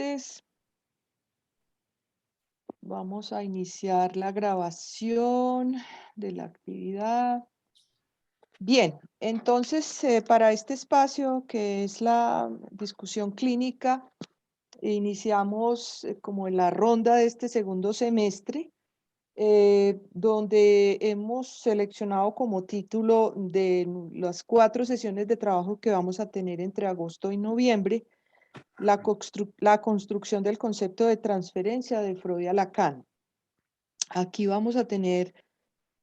martes. Vamos a iniciar la grabación de la actividad. Bien, entonces para este espacio que es la discusión clínica, iniciamos como en la ronda de este segundo semestre, donde hemos seleccionado como título de las 4 sesiones de trabajo que vamos a tener entre agosto y noviembre, la construcción del concepto de transferencia de Freud a Lacan. Aquí vamos a tener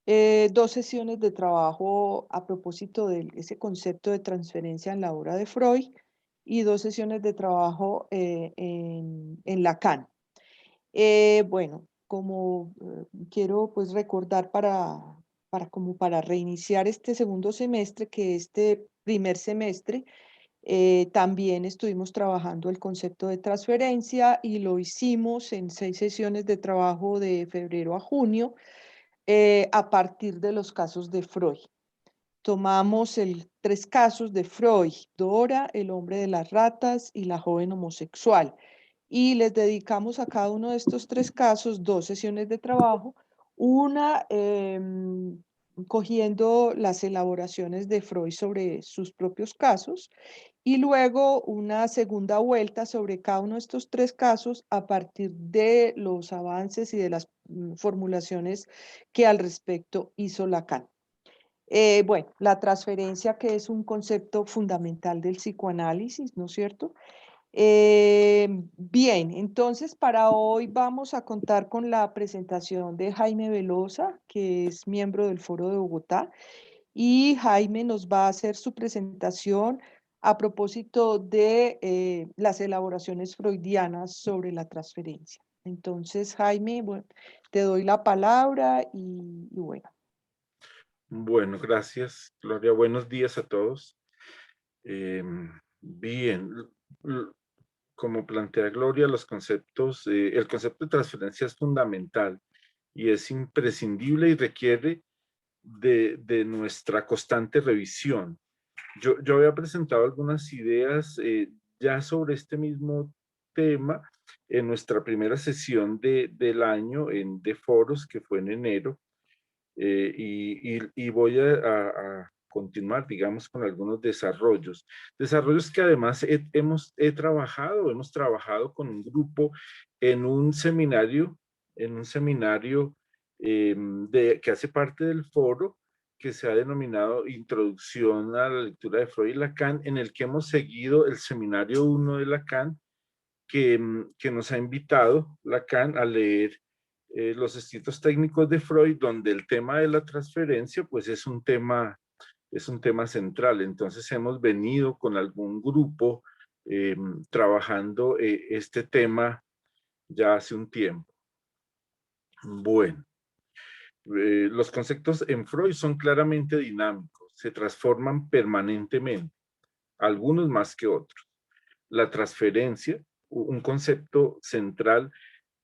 2 sesiones de trabajo a propósito de ese concepto de transferencia en la obra de Freud y 2 sesiones de trabajo en Lacan. Bueno, como quiero pues recordar para reiniciar este segundo semestre, que este primer semestre también estuvimos trabajando el concepto de transferencia y lo hicimos en 6 sesiones de trabajo de febrero a junio a partir de los casos de Freud. Tomamos 3 casos de Freud: Dora, el hombre de las ratas y la joven homosexual. Y les dedicamos a cada uno de estos 3 casos 2 sesiones de trabajo, una cogiendo las elaboraciones de Freud sobre sus propios casos y luego una segunda vuelta sobre cada uno de estos 3 casos a partir de los avances y de las formulaciones que al respecto hizo Lacan. Bueno, la transferencia, que es un concepto fundamental del psicoanálisis, ¿no es cierto? Bien, entonces para hoy vamos a contar con la presentación de Jaime Velosa, que es miembro del Foro de Bogotá, y Jaime nos va a hacer su presentación a propósito de las elaboraciones freudianas sobre la transferencia. Entonces, Jaime, bueno, te doy la palabra y bueno. Bueno, gracias, Gloria. Buenos días a todos. Bien, l- como plantea Gloria, el concepto de transferencia es fundamental y es imprescindible y requiere de nuestra constante revisión. Yo había presentado algunas ideas ya sobre este mismo tema en nuestra primera sesión del año de foros, que fue en enero. Y voy a continuar, digamos, con algunos desarrollos que además hemos trabajado con un grupo en un seminario, que hace parte del foro, que se ha denominado Introducción a la lectura de Freud y Lacan, en el que hemos seguido el seminario 1 de Lacan, que nos ha invitado Lacan a leer los escritos técnicos de Freud, donde el tema de la transferencia pues es un tema central. Entonces hemos venido con algún grupo trabajando este tema ya hace un tiempo. Bueno, los conceptos en Freud son claramente dinámicos, se transforman permanentemente, algunos más que otros. La transferencia, un concepto central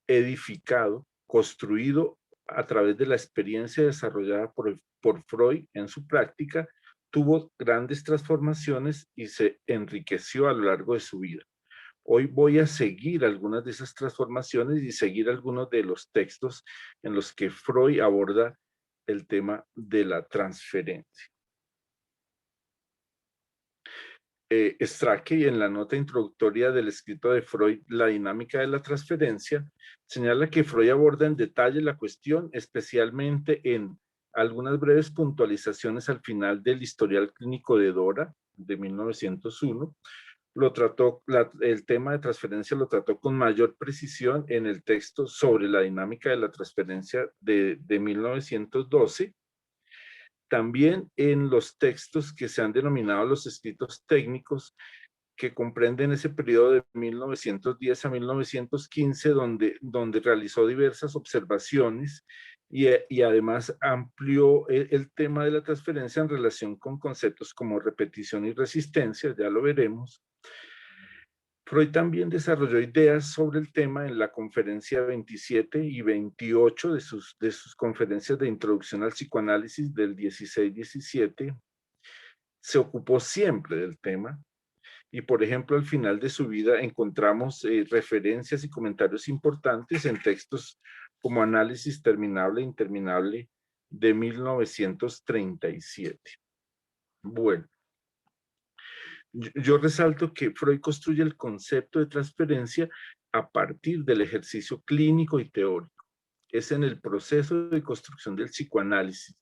edificado, construido a través de la experiencia desarrollada por Freud en su práctica, tuvo grandes transformaciones y se enriqueció a lo largo de su vida. Hoy voy a seguir algunas de esas transformaciones y seguir algunos de los textos en los que Freud aborda el tema de la transferencia. Strachey, en la nota introductoria del escrito de Freud, La dinámica de la transferencia, señala que Freud aborda en detalle la cuestión, especialmente en algunas breves puntualizaciones al final del historial clínico de Dora, de 1901. El tema de transferencia lo trató con mayor precisión en el texto sobre la dinámica de la transferencia de 1912. También en los textos que se han denominado los escritos técnicos, que comprenden ese periodo de 1910 a 1915, donde realizó diversas observaciones y además amplió el tema de la transferencia en relación con conceptos como repetición y resistencia, ya lo veremos. Freud también desarrolló ideas sobre el tema en la conferencia 27 y 28 de sus conferencias de introducción al psicoanálisis del 16-17. Se ocupó siempre del tema y por ejemplo al final de su vida encontramos referencias y comentarios importantes en textos como Análisis terminable e interminable de 1937. Bueno, yo resalto que Freud construye el concepto de transferencia a partir del ejercicio clínico y teórico. Es en el proceso de construcción del psicoanálisis,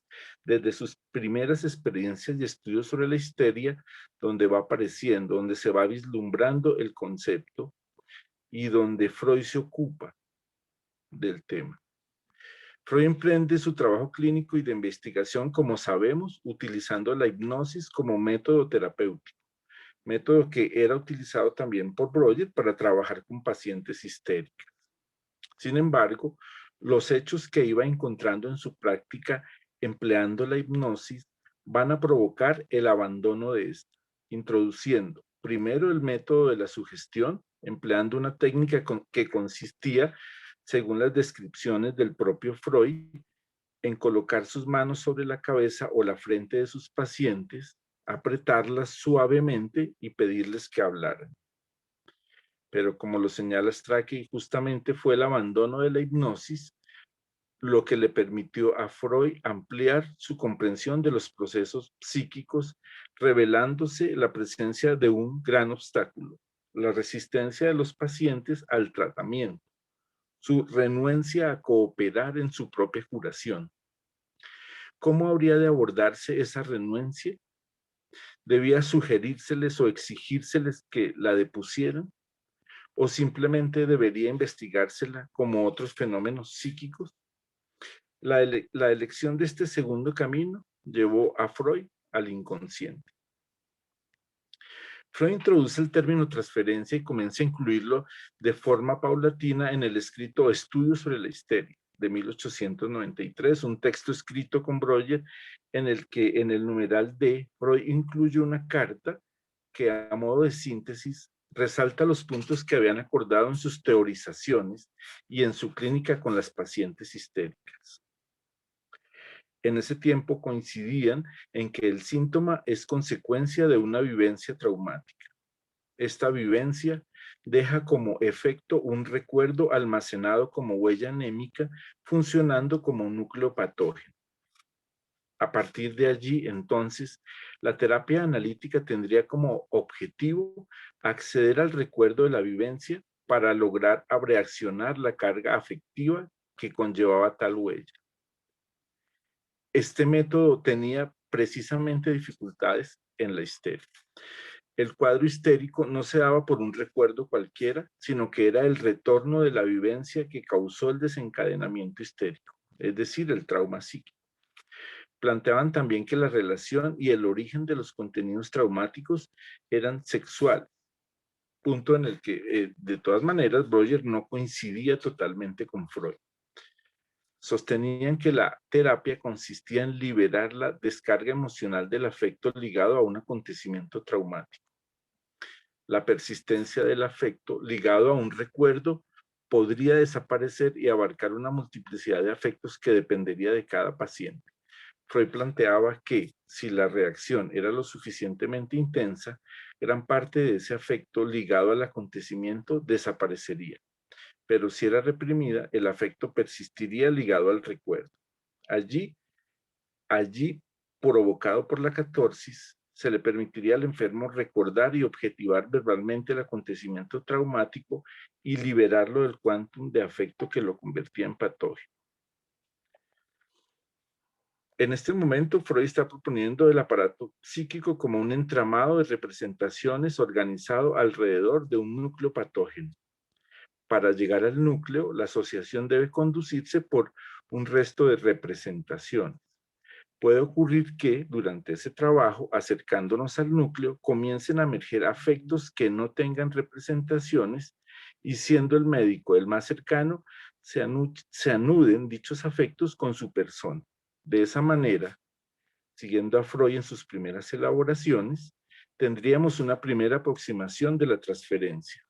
desde sus primeras experiencias y estudios sobre la histeria, donde va apareciendo, donde se va vislumbrando el concepto y donde Freud se ocupa del tema. Freud emprende su trabajo clínico y de investigación, como sabemos, utilizando la hipnosis como método terapéutico, método que era utilizado también por Breuer para trabajar con pacientes histéricas. Sin embargo, los hechos que iba encontrando en su práctica empleando la hipnosis van a provocar el abandono de esta, introduciendo primero el método de la sugestión, empleando una técnica que consistía, según las descripciones del propio Freud, en colocar sus manos sobre la cabeza o la frente de sus pacientes, apretarlas suavemente y pedirles que hablaran. Pero como lo señala Strachey, justamente fue el abandono de la hipnosis lo que le permitió a Freud ampliar su comprensión de los procesos psíquicos, revelándose la presencia de un gran obstáculo, la resistencia de los pacientes al tratamiento, su renuencia a cooperar en su propia curación. ¿Cómo habría de abordarse esa renuencia? ¿Debía sugerírseles o exigírseles que la depusieran? ¿O simplemente debería investigársela como otros fenómenos psíquicos? La elección de este segundo camino llevó a Freud al inconsciente. Freud introduce el término transferencia y comienza a incluirlo de forma paulatina en el escrito Estudios sobre la histeria de 1893, un texto escrito con Breuer en el que en el numeral D, Freud incluye una carta que a modo de síntesis resalta los puntos que habían acordado en sus teorizaciones y en su clínica con las pacientes histéricas. En ese tiempo coincidían en que el síntoma es consecuencia de una vivencia traumática. Esta vivencia deja como efecto un recuerdo almacenado como huella anémica, funcionando como un núcleo patógeno. A partir de allí, entonces, la terapia analítica tendría como objetivo acceder al recuerdo de la vivencia para lograr abreaccionar la carga afectiva que conllevaba tal huella. Este método tenía precisamente dificultades en la histeria. El cuadro histérico no se daba por un recuerdo cualquiera, sino que era el retorno de la vivencia que causó el desencadenamiento histérico, es decir, el trauma psíquico. Planteaban también que la relación y el origen de los contenidos traumáticos eran sexuales, punto en el que, de todas maneras, Breuer no coincidía totalmente con Freud. Sostenían que la terapia consistía en liberar la descarga emocional del afecto ligado a un acontecimiento traumático. La persistencia del afecto ligado a un recuerdo podría desaparecer y abarcar una multiplicidad de afectos que dependería de cada paciente. Freud planteaba que si la reacción era lo suficientemente intensa, gran parte de ese afecto ligado al acontecimiento desaparecería. Pero si era reprimida, el afecto persistiría ligado al recuerdo. Allí, provocado por la catarsis, se le permitiría al enfermo recordar y objetivar verbalmente el acontecimiento traumático y liberarlo del quantum de afecto que lo convertía en patógeno. En este momento, Freud está proponiendo el aparato psíquico como un entramado de representaciones organizado alrededor de un núcleo patógeno. Para llegar al núcleo, la asociación debe conducirse por un resto de representaciones. Puede ocurrir que, durante ese trabajo, acercándonos al núcleo, comiencen a emerger afectos que no tengan representaciones y, siendo el médico el más cercano, se anuden dichos afectos con su persona. De esa manera, siguiendo a Freud en sus primeras elaboraciones, tendríamos una primera aproximación de la transferencia.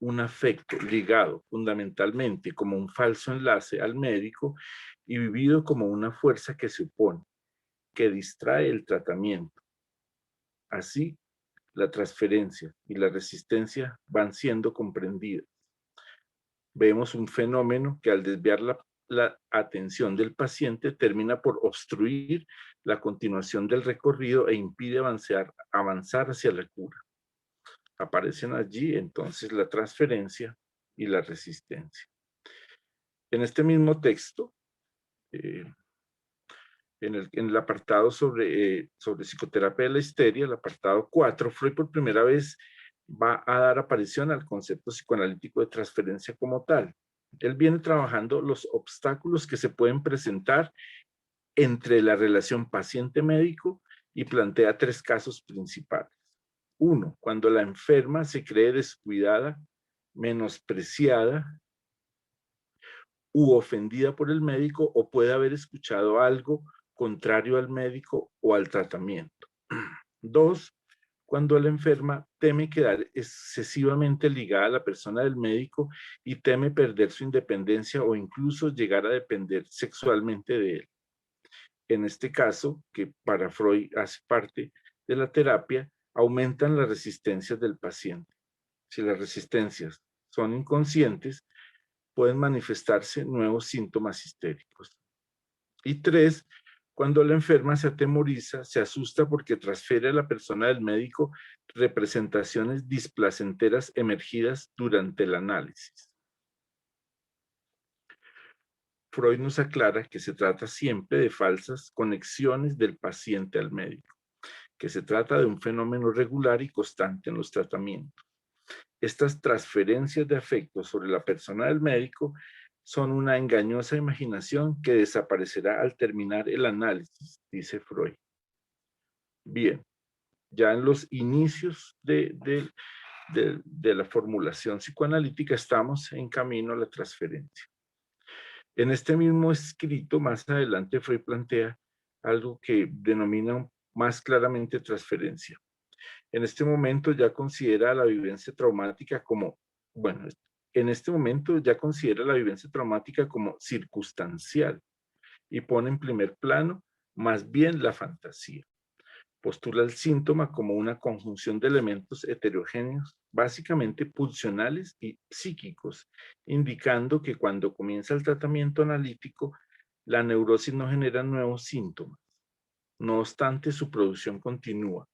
Un afecto ligado fundamentalmente como un falso enlace al médico y vivido como una fuerza que se opone, que distrae el tratamiento. Así, la transferencia y la resistencia van siendo comprendidas. Vemos un fenómeno que al desviar la atención del paciente termina por obstruir la continuación del recorrido e impide avanzar hacia la cura. Aparecen allí entonces la transferencia y la resistencia. En este mismo texto, en el apartado sobre psicoterapia de la histeria, el apartado 4, Freud por primera vez va a dar aparición al concepto psicoanalítico de transferencia como tal. Él viene trabajando los obstáculos que se pueden presentar entre la relación paciente-médico y plantea 3 casos principales. 1, cuando la enferma se cree descuidada, menospreciada u ofendida por el médico o puede haber escuchado algo contrario al médico o al tratamiento. 2, cuando la enferma teme quedar excesivamente ligada a la persona del médico y teme perder su independencia o incluso llegar a depender sexualmente de él. En este caso, que para Freud hace parte de la terapia, aumentan las resistencias del paciente. Si las resistencias son inconscientes, pueden manifestarse nuevos síntomas histéricos. Y 3, cuando la enferma se atemoriza, se asusta porque transfiere a la persona del médico representaciones displacenteras emergidas durante el análisis. Freud nos aclara que se trata siempre de falsas conexiones del paciente al médico, que se trata de un fenómeno regular y constante en los tratamientos. Estas transferencias de afecto sobre la persona del médico son una engañosa imaginación que desaparecerá al terminar el análisis, dice Freud. Bien, ya en los inicios de la formulación psicoanalítica estamos en camino a la transferencia. En este mismo escrito, más adelante, Freud plantea algo que denomina más claramente transferencia. En este momento ya considera la vivencia traumática como, bueno, en este momento ya considera la vivencia traumática como circunstancial y pone en primer plano más bien la fantasía. Postula el síntoma como una conjunción de elementos heterogéneos, básicamente pulsionales y psíquicos, indicando que cuando comienza el tratamiento analítico, la neurosis no genera nuevos síntomas. No obstante, su producción continúa.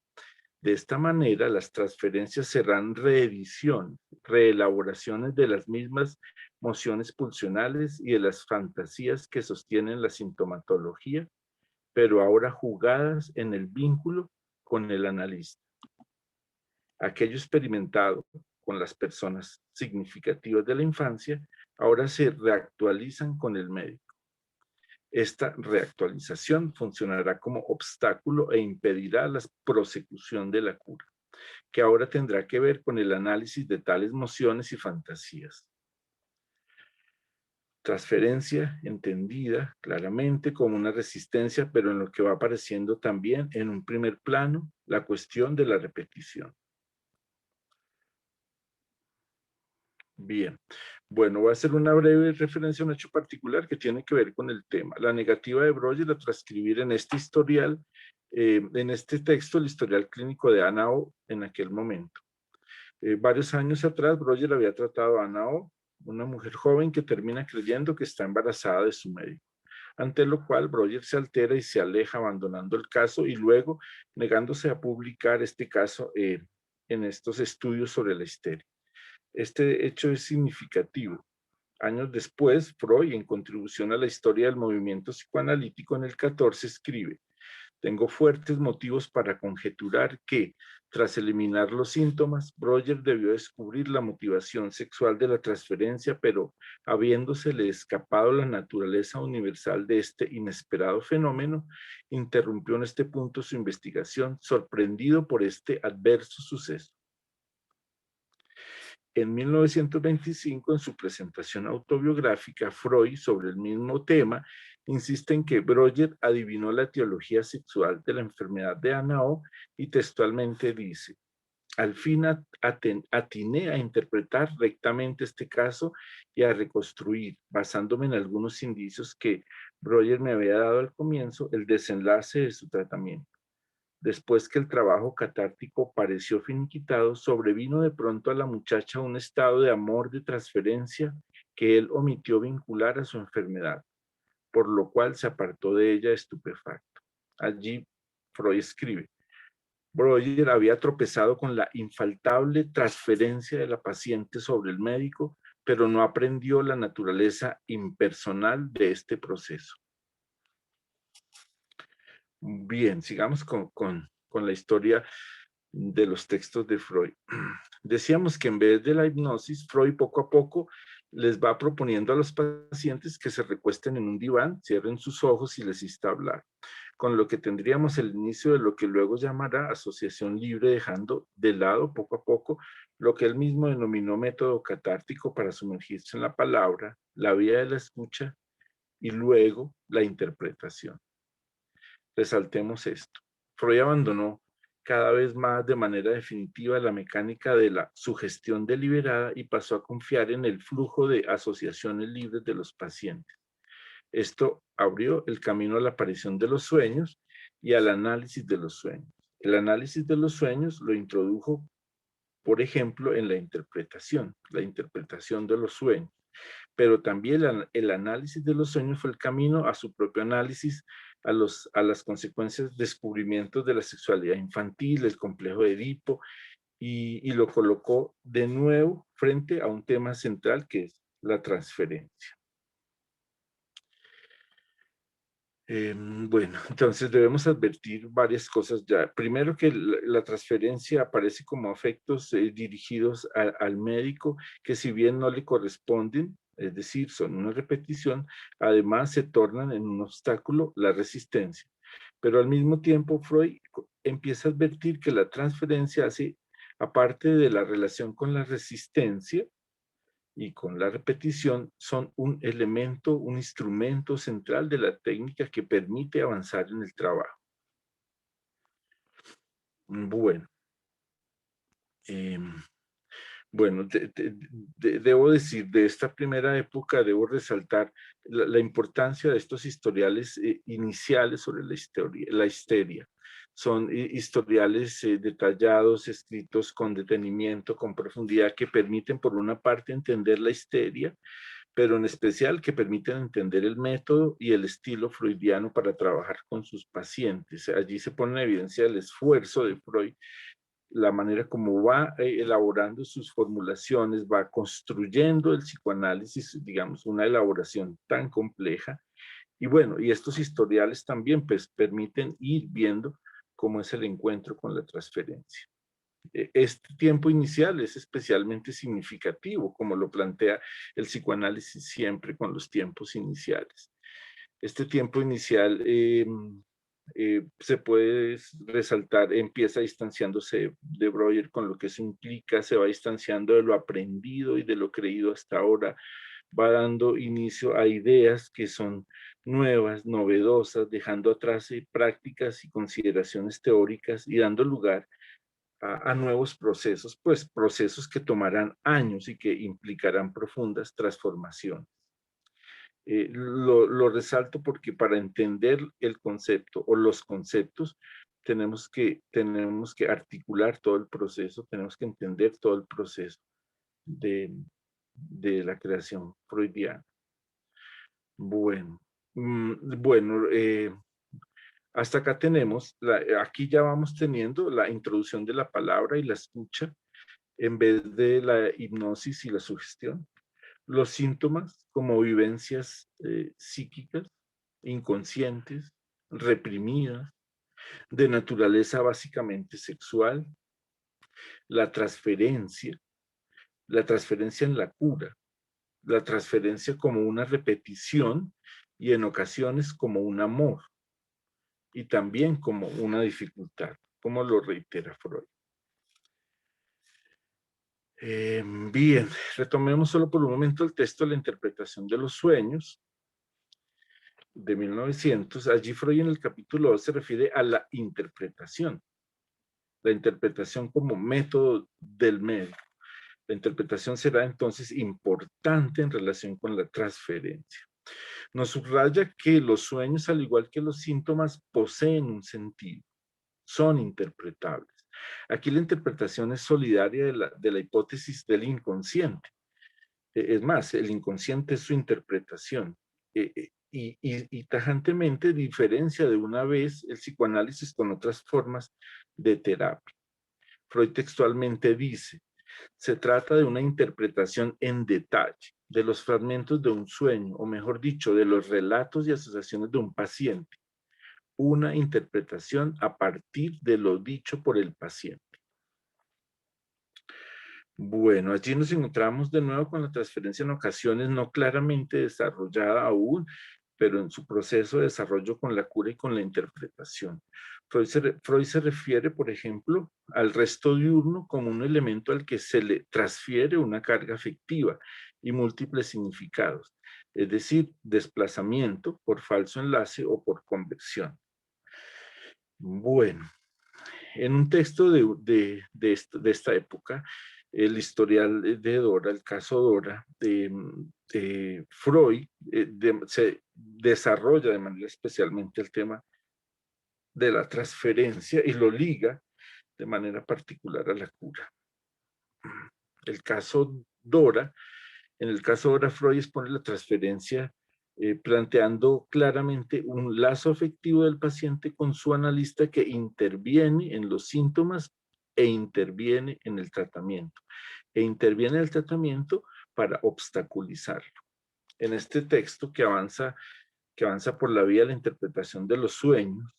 De esta manera, las transferencias serán reediciones, reelaboraciones de las mismas mociones pulsionales y de las fantasías que sostienen la sintomatología, pero ahora jugadas en el vínculo con el analista. Aquello experimentado con las personas significativas de la infancia, ahora se reactualizan con el médico. Esta reactualización funcionará como obstáculo e impedirá la prosecución de la cura, que ahora tendrá que ver con el análisis de tales mociones y fantasías. Transferencia entendida claramente como una resistencia, pero en lo que va apareciendo también en un primer plano la cuestión de la repetición. Bien, bueno, voy a hacer una breve referencia a un hecho particular que tiene que ver con el tema. La negativa de Breuer a transcribir en este historial, en este texto, el historial clínico de Ana O en aquel momento. Varios años atrás, Breuer había tratado a Ana O, una mujer joven que termina creyendo que está embarazada de su médico, ante lo cual Breuer se altera y se aleja abandonando el caso y luego negándose a publicar este caso en estos estudios sobre la histeria. Este hecho es significativo. Años después, Freud, en contribución a la historia del movimiento psicoanalítico en el 14, escribe: tengo fuertes motivos para conjeturar que, tras eliminar los síntomas, Breuer debió descubrir la motivación sexual de la transferencia, pero habiéndosele escapado la naturaleza universal de este inesperado fenómeno, interrumpió en este punto su investigación, sorprendido por este adverso suceso. En 1925, en su presentación autobiográfica, Freud, sobre el mismo tema, insiste en que Breuer adivinó la etiología sexual de la enfermedad de Ana O y textualmente dice: al fin atiné a interpretar rectamente este caso y a reconstruir, basándome en algunos indicios que Breuer me había dado al comienzo, el desenlace de su tratamiento. Después que el trabajo catártico pareció finiquitado, sobrevino de pronto a la muchacha un estado de amor de transferencia que él omitió vincular a su enfermedad, por lo cual se apartó de ella estupefacto. Allí Freud escribe: Breuer había tropezado con la infaltable transferencia de la paciente sobre el médico, pero no aprendió la naturaleza impersonal de este proceso. Bien, sigamos con la historia de los textos de Freud. Decíamos que en vez de la hipnosis, Freud poco a poco les va proponiendo a los pacientes que se recuesten en un diván, cierren sus ojos y les insta a hablar, con lo que tendríamos el inicio de lo que luego llamará asociación libre, dejando de lado poco a poco lo que él mismo denominó método catártico para sumergirse en la palabra, la vía de la escucha y luego la interpretación. Resaltemos esto. Freud abandonó cada vez más de manera definitiva la mecánica de la sugestión deliberada y pasó a confiar en el flujo de asociaciones libres de los pacientes. Esto abrió el camino a la aparición de los sueños y al análisis de los sueños. El análisis de los sueños lo introdujo, por ejemplo, en la interpretación de los sueños. Pero también el análisis de los sueños fue el camino a su propio análisis, a las consecuencias, descubrimientos de la sexualidad infantil, el complejo de Edipo, y lo colocó de nuevo frente a un tema central que es la transferencia. Bueno, entonces debemos advertir varias cosas ya. Primero, que la transferencia aparece como afectos dirigidos al médico que, si bien no le corresponden, es decir, son una repetición, además se tornan en un obstáculo, la resistencia. Pero al mismo tiempo Freud empieza a advertir que la transferencia hace, aparte de la relación con la resistencia y con la repetición, son un elemento, un instrumento central de la técnica que permite avanzar en el trabajo. Bueno, bueno, debo decir, de esta primera época debo resaltar la importancia de estos historiales iniciales sobre la histeria. Son historiales detallados, escritos con detenimiento, con profundidad, que permiten, por una parte, entender la histeria, pero en especial que permiten entender el método y el estilo freudiano para trabajar con sus pacientes. Allí se pone en evidencia el esfuerzo de Freud, la manera como va elaborando sus formulaciones, va construyendo el psicoanálisis, digamos, una elaboración tan compleja. Y bueno, y estos historiales también pues permiten ir viendo cómo es el encuentro con la transferencia. Este tiempo inicial es especialmente significativo, como lo plantea el psicoanálisis siempre con los tiempos iniciales. Este tiempo inicial se puede resaltar, empieza distanciándose de Breuer con lo que eso implica, se va distanciando de lo aprendido y de lo creído hasta ahora, va dando inicio a ideas que son nuevas, novedosas, dejando atrás prácticas y consideraciones teóricas y dando lugar a nuevos procesos, pues procesos que tomarán años y que implicarán profundas transformaciones. Lo resalto porque para entender el concepto o los conceptos tenemos que articular todo el proceso, tenemos que entender todo el proceso de, de la creación freudiana. Bueno, bueno, hasta acá tenemos, aquí ya vamos teniendo la introducción de la palabra y la escucha en vez de la hipnosis y la sugestión. Los síntomas como vivencias psíquicas, inconscientes, reprimidas, de naturaleza básicamente sexual, la transferencia en la cura, la transferencia como una repetición y en ocasiones como un amor y también como una dificultad, como lo reitera Freud. Bien, retomemos solo por un momento el texto de la interpretación de los sueños de 1900. Allí Freud en el capítulo 2 se refiere a la interpretación como método del médico. La interpretación será entonces importante en relación con la transferencia. Nos subraya que los sueños, al igual que los síntomas, poseen un sentido. son interpretables. Aquí la interpretación es solidaria de la hipótesis del inconsciente. Es más, el inconsciente es su interpretación. Y tajantemente diferencia de una vez el psicoanálisis con otras formas de terapia. Freud textualmente dice: se trata de una interpretación en detalle de los fragmentos de un sueño, o mejor dicho, de los relatos y asociaciones de un paciente. Una interpretación a partir de lo dicho por el paciente. Bueno, allí nos encontramos de nuevo con la transferencia en ocasiones no claramente desarrollada aún, pero en su proceso de desarrollo con la cura y con la interpretación. Freud se refiere, por ejemplo, al resto diurno como un elemento al que se le transfiere una carga afectiva y múltiples significados, es decir, desplazamiento por falso enlace o por convección. Bueno, en un texto de esta época, el historial de Dora, el caso Dora, de Freud, se desarrolla de manera especialmente el tema de la transferencia y lo liga de manera particular a la cura. El caso Dora, en el caso Dora, Freud expone la transferencia planteando claramente un lazo afectivo del paciente con su analista que interviene en los síntomas e interviene en el tratamiento. E interviene en el tratamiento para obstaculizarlo. En este texto que avanza por la vía de la interpretación de los sueños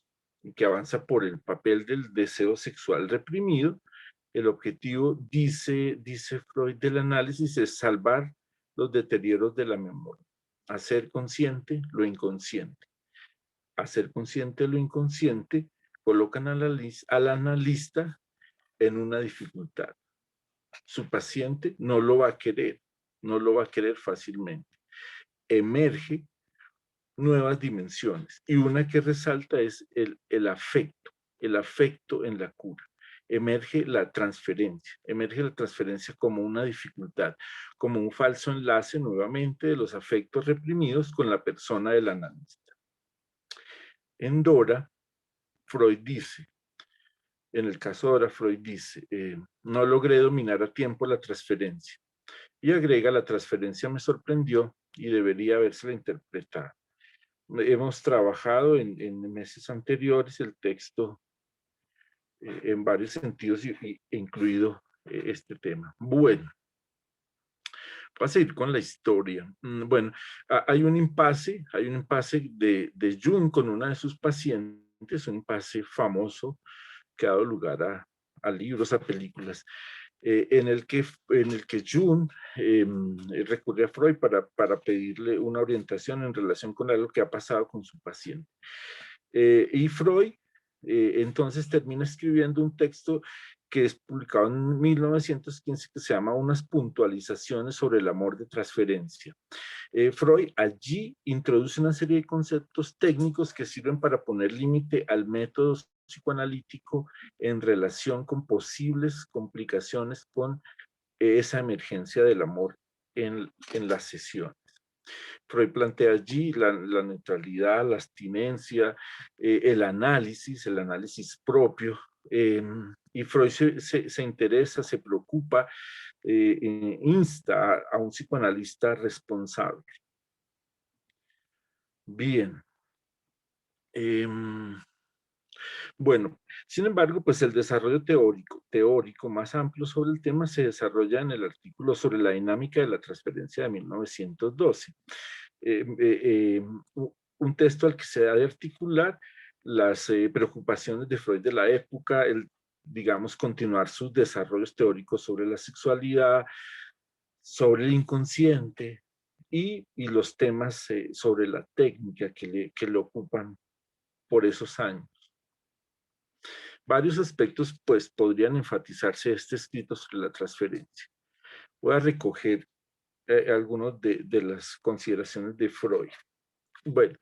y que avanza por el papel del deseo sexual reprimido, el objetivo, dice Freud, del análisis es salvar los deterioros de la memoria, hacer consciente lo inconsciente. Hacer consciente lo inconsciente colocan al analista en una dificultad. Su paciente no lo va a querer, no lo va a querer fácilmente. Emerge nuevas dimensiones y una que resalta es el afecto en la cura. Emerge la transferencia como una dificultad, como un falso enlace nuevamente de los afectos reprimidos con la persona del analista. En Dora, Freud dice, en el caso de Dora, Freud dice, no logré dominar a tiempo la transferencia. Y agrega, la transferencia me sorprendió y debería habérsela interpretado. Hemos trabajado en meses anteriores el texto en varios sentidos incluido este tema. Bueno, voy a seguir con la historia. Bueno, hay un impasse de Jung con una de sus pacientes, un impasse famoso que ha dado lugar a libros, a películas, en el que Jung recurre a Freud para pedirle una orientación en relación con algo que ha pasado con su paciente. Y Freud entonces termina escribiendo un texto que es publicado en 1915 que se llama Unas puntualizaciones sobre el amor de transferencia. Freud allí introduce una serie de conceptos técnicos que sirven para poner límite al método psicoanalítico en relación con posibles complicaciones con esa emergencia del amor en las sesiones. Freud plantea allí la neutralidad, la abstinencia, el análisis propio, y Freud se interesa, se preocupa, insta a un psicoanalista responsable. Bien. Bueno, sin embargo, pues el desarrollo teórico más amplio sobre el tema se desarrolla en el artículo sobre la dinámica de la transferencia de 1912. Un texto al que se da de articular las preocupaciones de Freud de la época, digamos, continuar sus desarrollos teóricos sobre la sexualidad, sobre el inconsciente y los temas sobre la técnica que le ocupan por esos años. Varios aspectos, pues, podrían enfatizarse de este escrito sobre la transferencia. Voy a recoger algunas de las consideraciones de Freud. Bueno,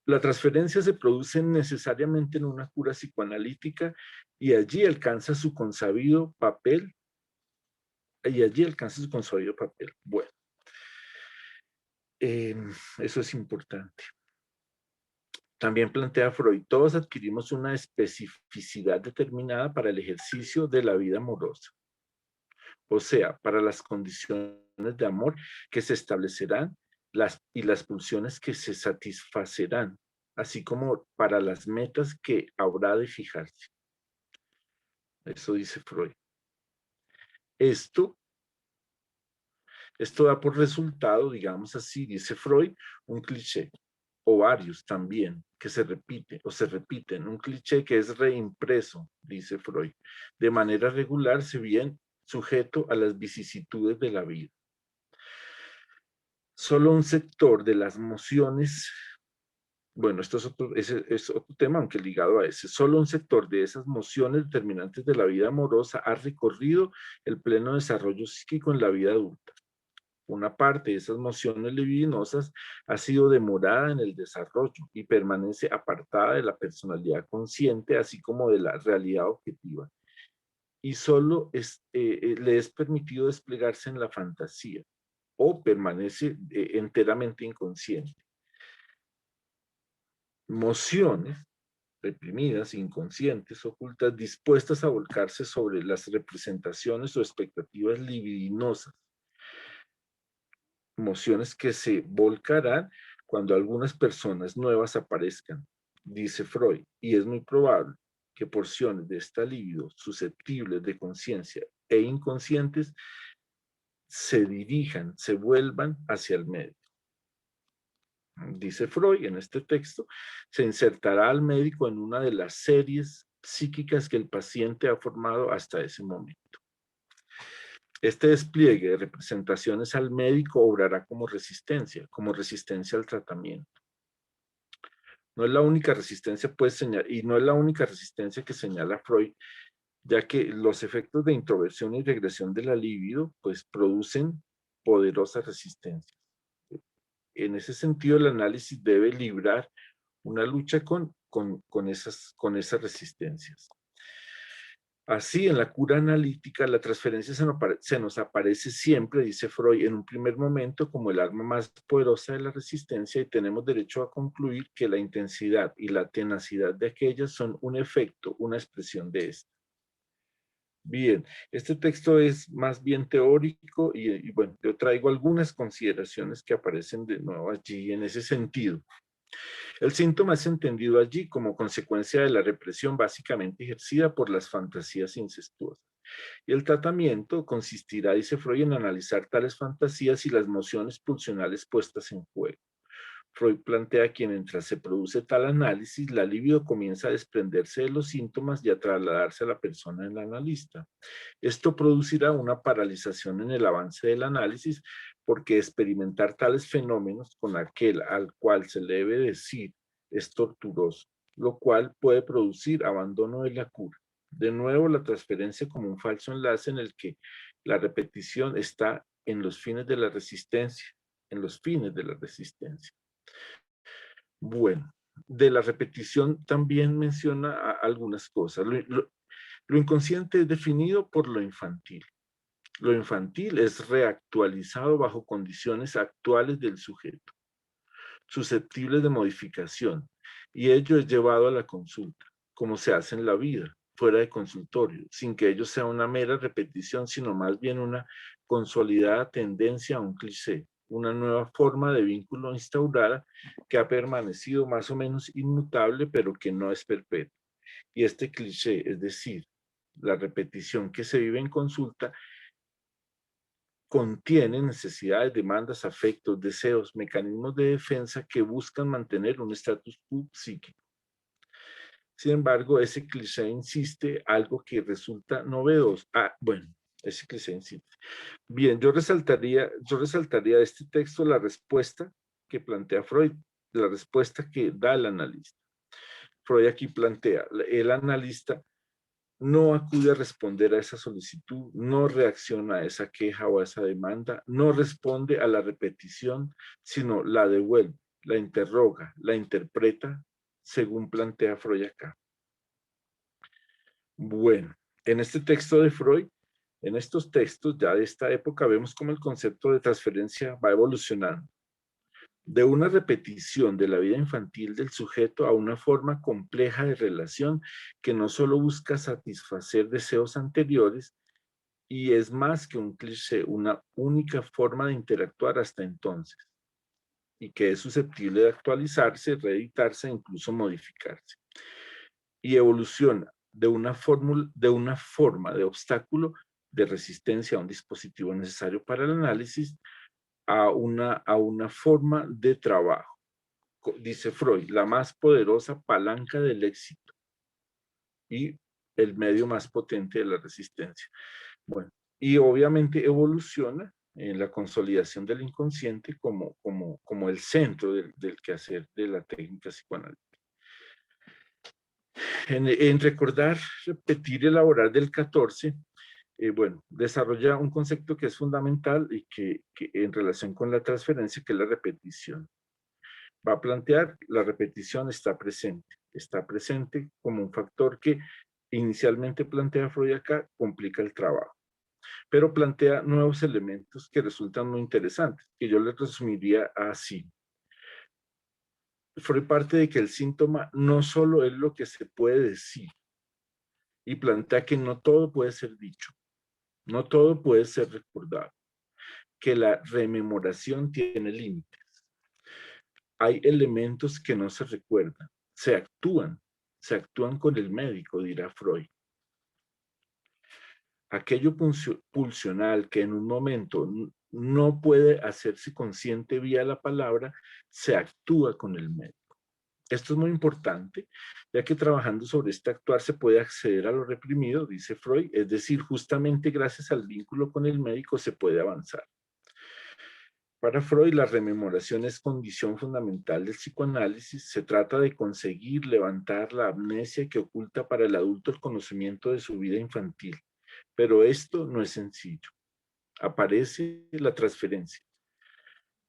la transferencia se produce necesariamente en una cura psicoanalítica y allí alcanza su consabido papel. Bueno, eso es importante. También plantea Freud, todos adquirimos una especificidad determinada para el ejercicio de la vida amorosa. O sea, para las condiciones de amor que se establecerán y las pulsiones que se satisfacerán, así como para las metas que habrá de fijarse. Eso dice Freud. Esto da por resultado, digamos así, dice Freud, un cliché, o varios también, que se repiten, un cliché que es reimpreso, dice Freud, de manera regular, si bien sujeto a las vicisitudes de la vida. Solo un sector de las mociones, bueno, esto es otro tema, aunque ligado a ese, solo un sector de esas mociones determinantes de la vida amorosa ha recorrido el pleno desarrollo psíquico en la vida adulta. Una parte de esas mociones libidinosas ha sido demorada en el desarrollo y permanece apartada de la personalidad consciente, así como de la realidad objetiva. Y solo le es permitido desplegarse en la fantasía o permanece enteramente inconsciente. Mociones reprimidas, inconscientes, ocultas, dispuestas a volcarse sobre las representaciones o expectativas libidinosas. Emociones que se volcarán cuando algunas personas nuevas aparezcan, dice Freud, y es muy probable que porciones de esta libido susceptibles de conciencia e inconscientes se dirijan, se vuelvan hacia el médico. Dice Freud en este texto, se insertará al médico en una de las series psíquicas que el paciente ha formado hasta ese momento. Este despliegue de representaciones al médico obrará como resistencia al tratamiento. No es la única resistencia, y no es la única resistencia que señala Freud, ya que los efectos de introversión y regresión de la libido, pues producen poderosas resistencias. En ese sentido, el análisis debe librar una lucha con esas resistencias. Así, en la cura analítica, la transferencia se nos aparece siempre, dice Freud, en un primer momento como el arma más poderosa de la resistencia y tenemos derecho a concluir que la intensidad y la tenacidad de aquellas son un efecto, una expresión de esta. Bien, este texto es más bien teórico y bueno, yo traigo algunas consideraciones que aparecen de nuevo allí en ese sentido. El síntoma es entendido allí como consecuencia de la represión básicamente ejercida por las fantasías incestuosas. Y el tratamiento consistirá, dice Freud, en analizar tales fantasías y las mociones pulsionales puestas en juego. Freud plantea que mientras se produce tal análisis, la libido comienza a desprenderse de los síntomas y a trasladarse a la persona en la analista. Esto producirá una paralización en el avance del análisis porque experimentar tales fenómenos con aquel al cual se le debe decir es torturoso, lo cual puede producir abandono de la cura. De nuevo, la transferencia como un falso enlace en el que la repetición está en los fines de la resistencia, Bueno, de la repetición también menciona algunas cosas. Lo inconsciente es definido por lo infantil. Lo infantil es reactualizado bajo condiciones actuales del sujeto, susceptibles de modificación, y ello es llevado a la consulta, como se hace en la vida, fuera de consultorio, sin que ello sea una mera repetición, sino más bien una consolidada tendencia a un cliché, una nueva forma de vínculo instaurada que ha permanecido más o menos inmutable, pero que no es perpetua. Y este cliché, es decir, la repetición que se vive en consulta, contiene necesidades, demandas, afectos, deseos, mecanismos de defensa que buscan mantener un status quo psíquico. Sin embargo, ese cliché insiste algo que resulta novedoso. Ese cliché insiste. Bien, yo resaltaría de este texto la respuesta que plantea Freud, la respuesta que da el analista. Freud aquí plantea, el analista no acude a responder a esa solicitud, no reacciona a esa queja o a esa demanda, no responde a la repetición, sino la devuelve, la interroga, la interpreta, según plantea Freud acá. Bueno, en este texto de Freud, en estos textos ya de esta época, vemos cómo el concepto de transferencia va evolucionando. de una repetición de la vida infantil del sujeto a una forma compleja de relación que no solo busca satisfacer deseos anteriores, y es más que un cliché, una única forma de interactuar hasta entonces, y que es susceptible de actualizarse, reeditarse e incluso modificarse. Y evoluciona de una forma de obstáculo de resistencia a un dispositivo necesario para el análisis a una forma de trabajo. Dice Freud, la más poderosa palanca del éxito y el medio más potente de la resistencia. Bueno, y obviamente evoluciona en la consolidación del inconsciente como el centro del quehacer de la técnica psicoanalítica. En recordar, repetir y elaborar del 14, bueno, desarrolla un concepto que es fundamental y que en relación con la transferencia, que es la repetición. Va a plantear la repetición está presente como un factor que inicialmente plantea Freud acá, complica el trabajo, pero plantea nuevos elementos que resultan muy interesantes, que yo les resumiría así. Freud parte de que el síntoma no solo es lo que se puede decir, y plantea que no todo puede ser dicho, no todo puede ser recordado, que la rememoración tiene límites. Hay elementos que no se recuerdan, se actúan con el médico, dirá Freud. Aquello pulsional que en un momento no puede hacerse consciente vía la palabra, se actúa con el médico. Esto es muy importante, ya que trabajando sobre este actuar se puede acceder a lo reprimido, dice Freud, es decir, justamente gracias al vínculo con el médico se puede avanzar. Para Freud, la rememoración es condición fundamental del psicoanálisis. Se trata de conseguir levantar la amnesia que oculta para el adulto el conocimiento de su vida infantil. Pero esto no es sencillo. Aparece la transferencia.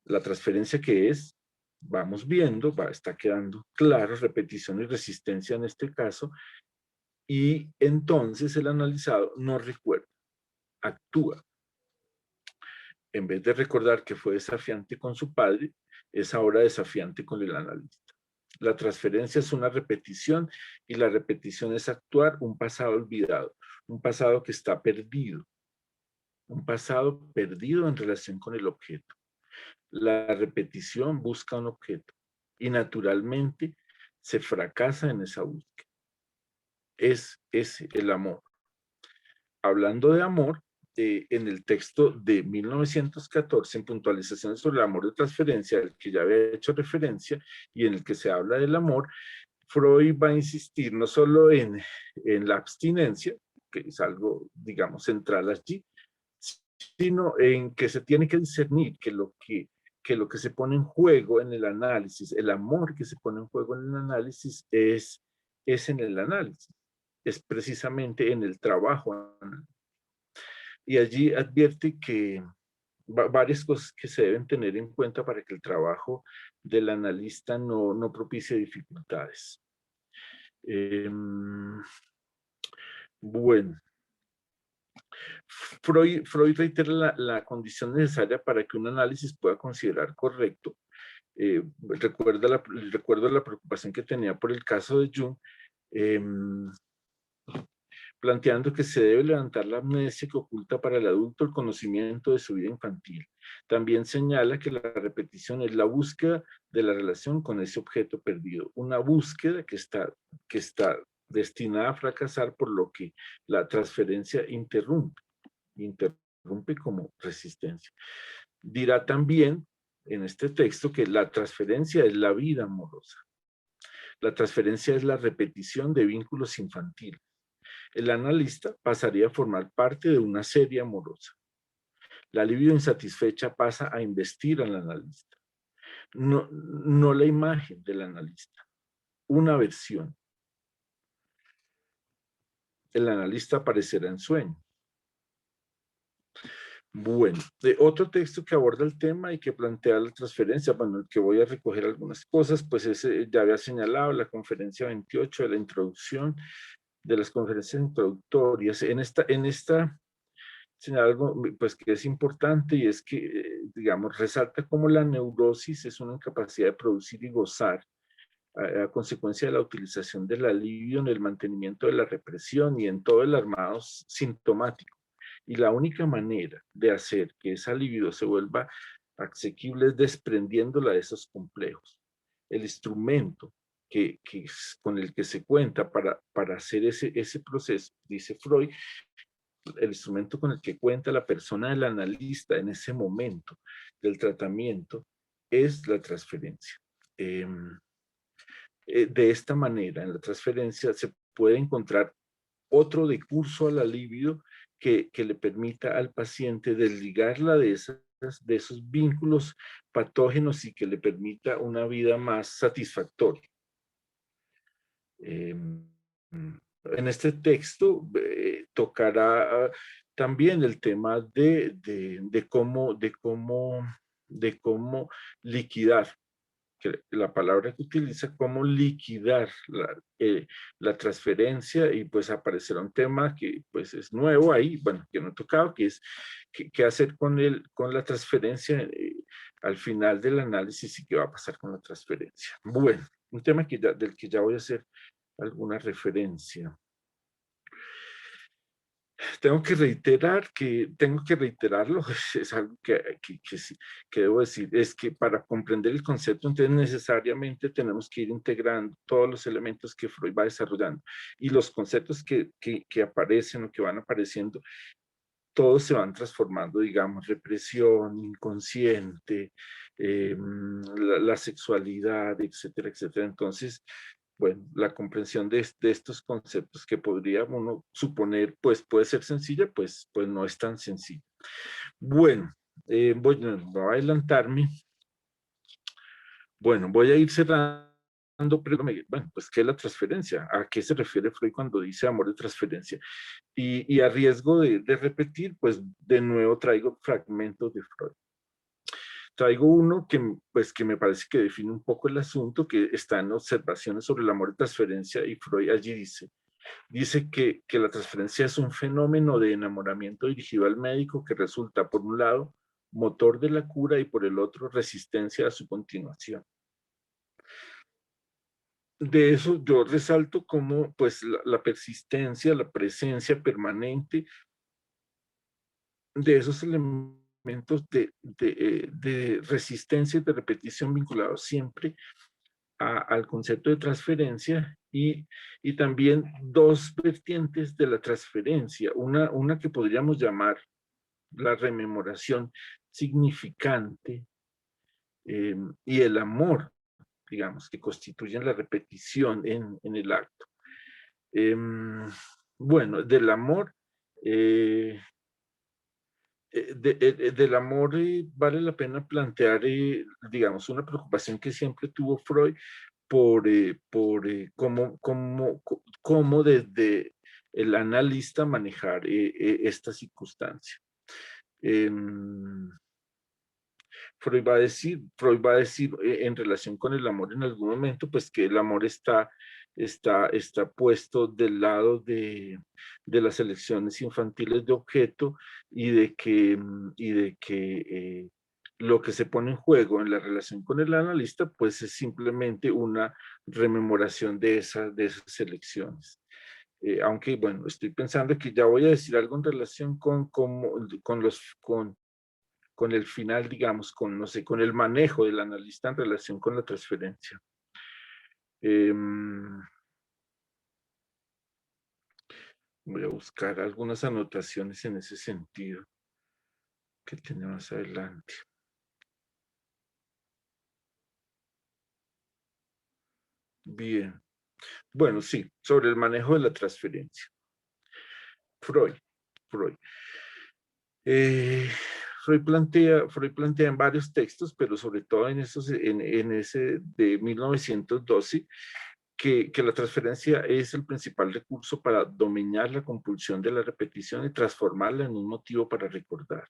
La transferencia que es, vamos viendo, está quedando claro, repetición y resistencia en este caso, y entonces el analizado no recuerda, actúa. En vez de recordar que fue desafiante con su padre, es ahora desafiante con el analista. La transferencia es una repetición y la repetición es actuar un pasado olvidado, un pasado que está perdido, un pasado perdido en relación con el objeto. La repetición busca un objeto y naturalmente se fracasa en esa búsqueda. Es el amor. Hablando de amor, en el texto de 1914, en puntualizaciones sobre el amor de transferencia, al que ya había hecho referencia, y en el que se habla del amor, Freud va a insistir no solo en la abstinencia, que es algo, digamos, central allí, sino en que se tiene que discernir que lo que se pone en juego en el análisis, el amor que se pone en juego en el análisis es en el análisis, es precisamente en el trabajo. Y allí advierte que varias cosas que se deben tener en cuenta para que el trabajo del analista no propicie dificultades. Bueno, Freud reitera la condición necesaria para que un análisis pueda considerar correcto. Recuerdo la preocupación que tenía por el caso de Jung, planteando que se debe levantar la amnesia que oculta para el adulto el conocimiento de su vida infantil. También señala que la repetición es la búsqueda de la relación con ese objeto perdido, una búsqueda que está destinada a fracasar, por lo que la transferencia interrumpe como resistencia. Dirá también en este texto que la transferencia es la vida amorosa. La transferencia es la repetición de vínculos infantiles. El analista pasaría a formar parte de una serie amorosa. La libido insatisfecha pasa a investir al analista. No la imagen del analista, una versión. El analista aparecerá en sueño. Bueno, otro texto que aborda el tema y que plantea la transferencia, bueno, el que voy a recoger algunas cosas, pues ya había señalado la conferencia 28 de la introducción, de las conferencias introductorias. En esta señala algo pues, que es importante y es que, digamos, resalta cómo la neurosis es una incapacidad de producir y gozar a consecuencia de la utilización del alivio en el mantenimiento de la represión y en todo el armado sintomático. Y la única manera de hacer que esa libido se vuelva asequible es desprendiéndola de esos complejos. El instrumento con el que se cuenta para hacer ese proceso, dice Freud, el instrumento con el que cuenta la persona del analista en ese momento del tratamiento es la transferencia. De esta manera, en la transferencia se puede encontrar otro decurso a la libido que le permita al paciente desligarla de esos vínculos patógenos y que le permita una vida más satisfactoria. En este texto tocará también el tema de cómo liquidar, que la palabra que utiliza, cómo liquidar la transferencia, y pues aparecerá un tema que pues es nuevo ahí, bueno, que no he tocado, que es qué hacer con la transferencia al final del análisis y qué va a pasar con la transferencia. Bueno, un tema del que ya voy a hacer alguna referencia. Tengo que reiterarlo, es algo que debo decir, es que para comprender el concepto, entonces necesariamente tenemos que ir integrando todos los elementos que Freud va desarrollando, y los conceptos que aparecen o que van apareciendo, todos se van transformando, digamos, represión, inconsciente, la sexualidad, etcétera, etcétera. Entonces, bueno, la comprensión de estos conceptos que podría uno suponer, pues puede ser sencilla, pues no es tan sencilla. Bueno, voy a adelantarme. Bueno, voy a ir cerrando. Bueno, pues, ¿qué es la transferencia? ¿A qué se refiere Freud cuando dice amor de transferencia? Y a riesgo de repetir, pues de nuevo traigo fragmentos de Freud. Traigo uno que me parece que define un poco el asunto, que está en Observaciones sobre el amor de transferencia, y Freud allí dice que la transferencia es un fenómeno de enamoramiento dirigido al médico que resulta, por un lado, motor de la cura y por el otro, resistencia a su continuación. De eso yo resalto como pues la persistencia, la presencia permanente de esos elementos de resistencia y de repetición vinculados siempre al concepto de transferencia, y también dos vertientes de la transferencia, una que podríamos llamar la rememoración significante, y el amor, digamos, que constituyen la repetición en el acto. Bueno, del amor, del amor vale la pena plantear, digamos, una preocupación que siempre tuvo Freud por cómo desde el analista manejar esta circunstancia. Freud va a decir en relación con el amor en algún momento, pues que el amor está puesto del lado de las elecciones infantiles de objeto, y de que lo que se pone en juego en la relación con el analista, pues es simplemente una rememoración de esas elecciones. Aunque, bueno, estoy pensando que ya voy a decir algo en relación con el final, digamos, no sé, con el manejo del analista en relación con la transferencia. Voy a buscar algunas anotaciones en ese sentido que tenemos adelante. Bien. Bueno, sí, sobre el manejo de la transferencia. Freud. Freud plantea en varios textos, pero sobre todo en ese de 1912, que la transferencia es el principal recurso para dominar la compulsión de la repetición y transformarla en un motivo para recordar.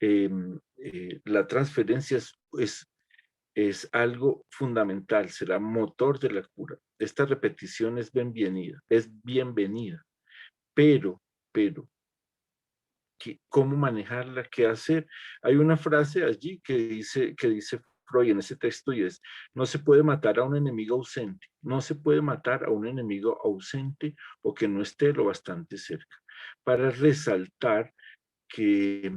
La transferencia es algo fundamental, será motor de la cura. Esta repetición es bienvenida, pero cómo manejarla, qué hacer. Hay una frase allí que dice Freud en ese texto y es: no se puede matar a un enemigo ausente, no se puede matar a un enemigo ausente o que no esté lo bastante cerca, para resaltar que,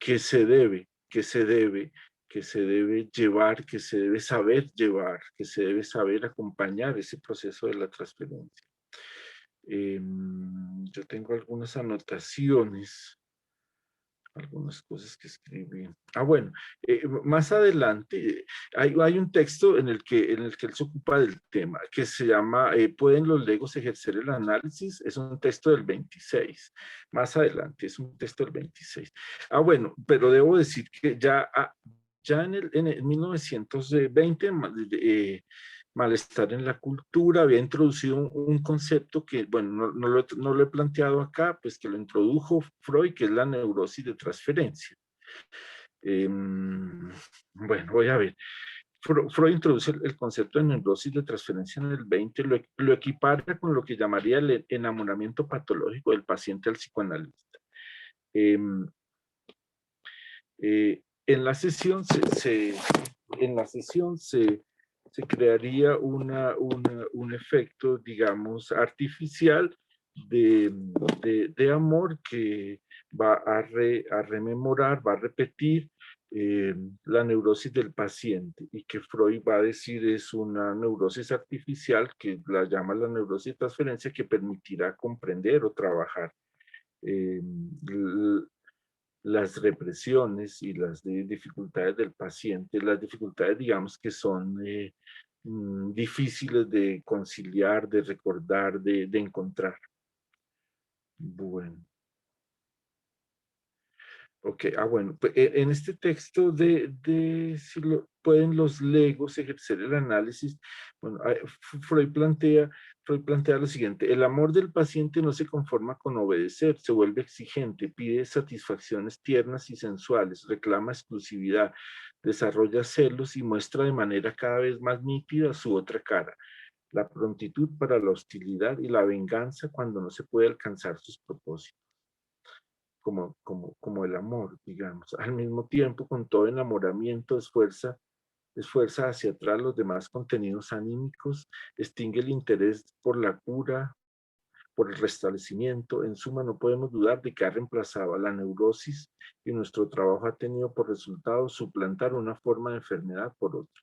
que se debe, que se debe, que se debe llevar, que se debe saber llevar, que se debe saber acompañar ese proceso de la transferencia. Yo tengo algunas anotaciones, algunas cosas que escribí. Bueno, más adelante hay un texto en el que él se ocupa del tema, que se llama ¿Pueden los legos ejercer el análisis? Es un texto del 26. Más adelante, es un texto del 26. Bueno, pero debo decir que ya en el 1920, Malestar en la cultura había introducido un concepto que, bueno, no lo he planteado acá, pues que lo introdujo Freud, que es la neurosis de transferencia. Bueno, voy a ver. Freud introduce el concepto de neurosis de transferencia en el 20, lo equipara con lo que llamaría el enamoramiento patológico del paciente al psicoanalista. En la sesión se crearía un efecto, digamos, artificial de amor que va a rememorar, va a repetir la neurosis del paciente, y que Freud va a decir es una neurosis artificial que la llama la neurosis de transferencia, que permitirá comprender o trabajar eh, las represiones y las dificultades del paciente, las dificultades, digamos, que son difíciles de conciliar, de recordar, de encontrar. Bueno. Ok, bueno, pues, en este texto si pueden los legos ejercer el análisis, bueno, Freud plantea lo siguiente: el amor del paciente no se conforma con obedecer, se vuelve exigente, pide satisfacciones tiernas y sensuales, reclama exclusividad, desarrolla celos y muestra de manera cada vez más nítida su otra cara, la prontitud para la hostilidad y la venganza cuando no se puede alcanzar sus propósitos. Como el amor, digamos. Al mismo tiempo, con todo enamoramiento, esfuerza hacia atrás los demás contenidos anímicos, extingue el interés por la cura, por el restablecimiento. En suma, no podemos dudar de que ha reemplazado a la neurosis, y nuestro trabajo ha tenido por resultado suplantar una forma de enfermedad por otra.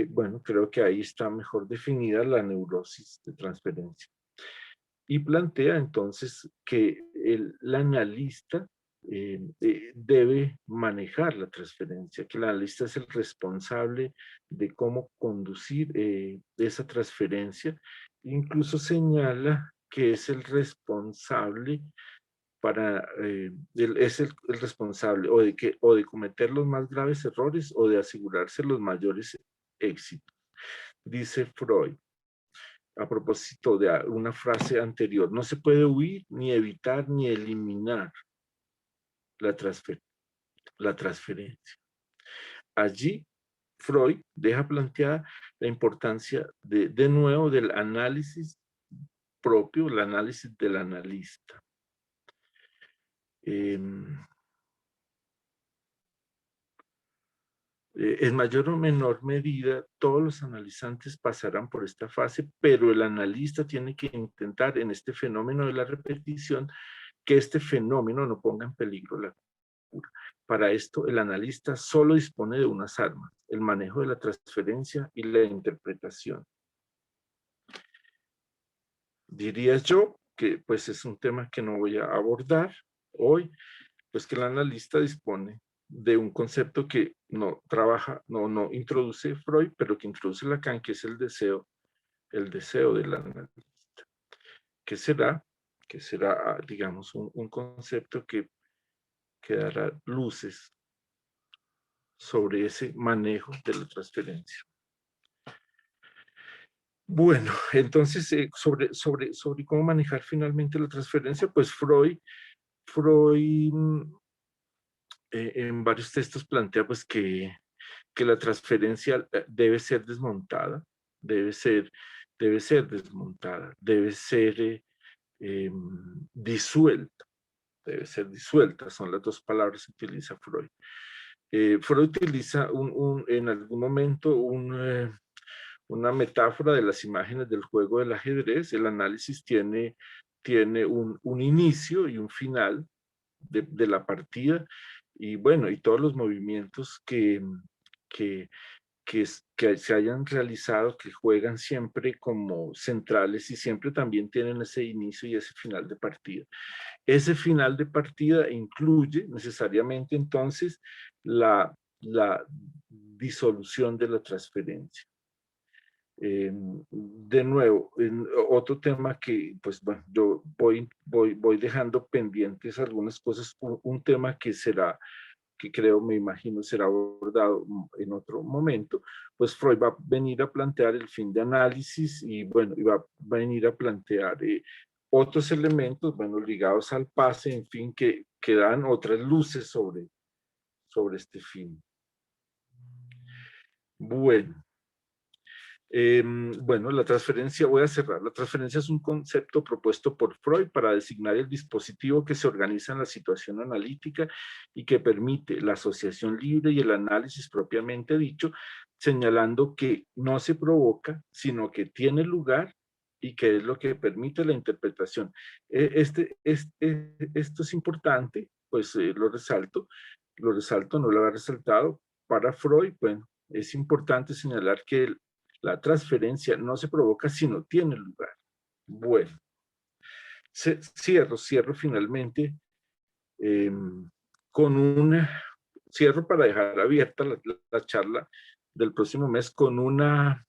Bueno, creo que ahí está mejor definida la neurosis de transferencia. Y plantea entonces que el analista debe manejar la transferencia, que el analista es el responsable de cómo conducir esa transferencia. Incluso señala que es el responsable es el responsable o de cometer los más graves errores o de asegurarse los mayores éxitos. Dice Freud, a propósito de una frase anterior: no se puede huir, ni evitar, ni eliminar la transferencia. Allí Freud deja planteada la importancia de nuevo del análisis propio, el análisis del analista. En mayor o menor medida, todos los analizantes pasarán por esta fase, pero el analista tiene que intentar, en este fenómeno de la repetición, que este fenómeno no ponga en peligro la cura. Para esto, el analista solo dispone de unas armas: el manejo de la transferencia y la interpretación. Diría yo que pues es un tema que no voy a abordar hoy, pues que el analista dispone de un concepto que no introduce Freud, pero que introduce Lacan, que es el deseo del analista. ¿Qué será? Que será, digamos, un concepto que dará luces sobre ese manejo de la transferencia. Bueno, entonces, sobre cómo manejar finalmente la transferencia, pues Freud en varios textos plantea pues que la transferencia debe ser desmontada, debe ser desmontada, debe ser disuelta, debe ser disuelta, son las dos palabras que utiliza Freud. Freud utiliza en algún momento una metáfora de las imágenes del juego del ajedrez. El análisis tiene un inicio y un final de la partida, y bueno, y todos los movimientos que, que se hayan realizado, que juegan siempre como centrales y siempre también tienen ese inicio y ese final de partida. Ese final de partida incluye necesariamente entonces la disolución de la transferencia. De nuevo, otro tema que, pues bueno, yo voy dejando pendientes algunas cosas, un tema que que creo, me imagino, será abordado en otro momento, pues Freud va a venir a plantear el fin de análisis y bueno, y va a venir a plantear otros elementos, bueno, ligados al pase, en fin, que dan otras luces sobre este fin. Bueno. Bueno, la transferencia, voy a cerrar. La transferencia es un concepto propuesto por Freud para designar el dispositivo que se organiza en la situación analítica y que permite la asociación libre y el análisis propiamente dicho, señalando que no se provoca, sino que tiene lugar y que es lo que permite la interpretación. Esto es importante, pues lo resalto, no lo había resaltado. Para Freud, bueno, es importante señalar que la transferencia no se provoca, sino tiene lugar. Bueno, cierro finalmente cierro para dejar abierta la charla del próximo mes con una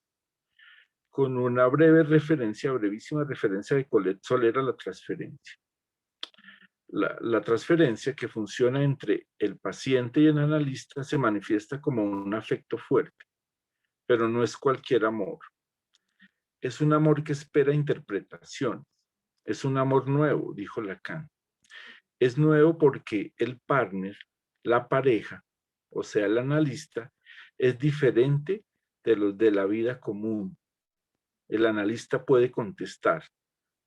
brevísima referencia de Colette Soler a la transferencia. La transferencia, que funciona entre el paciente y el analista, se manifiesta como un afecto fuerte, pero no es cualquier amor. Es un amor que espera interpretación. Es un amor nuevo, dijo Lacan. Es nuevo porque el partner, la pareja, o sea, el analista, es diferente de los de la vida común. El analista puede contestar.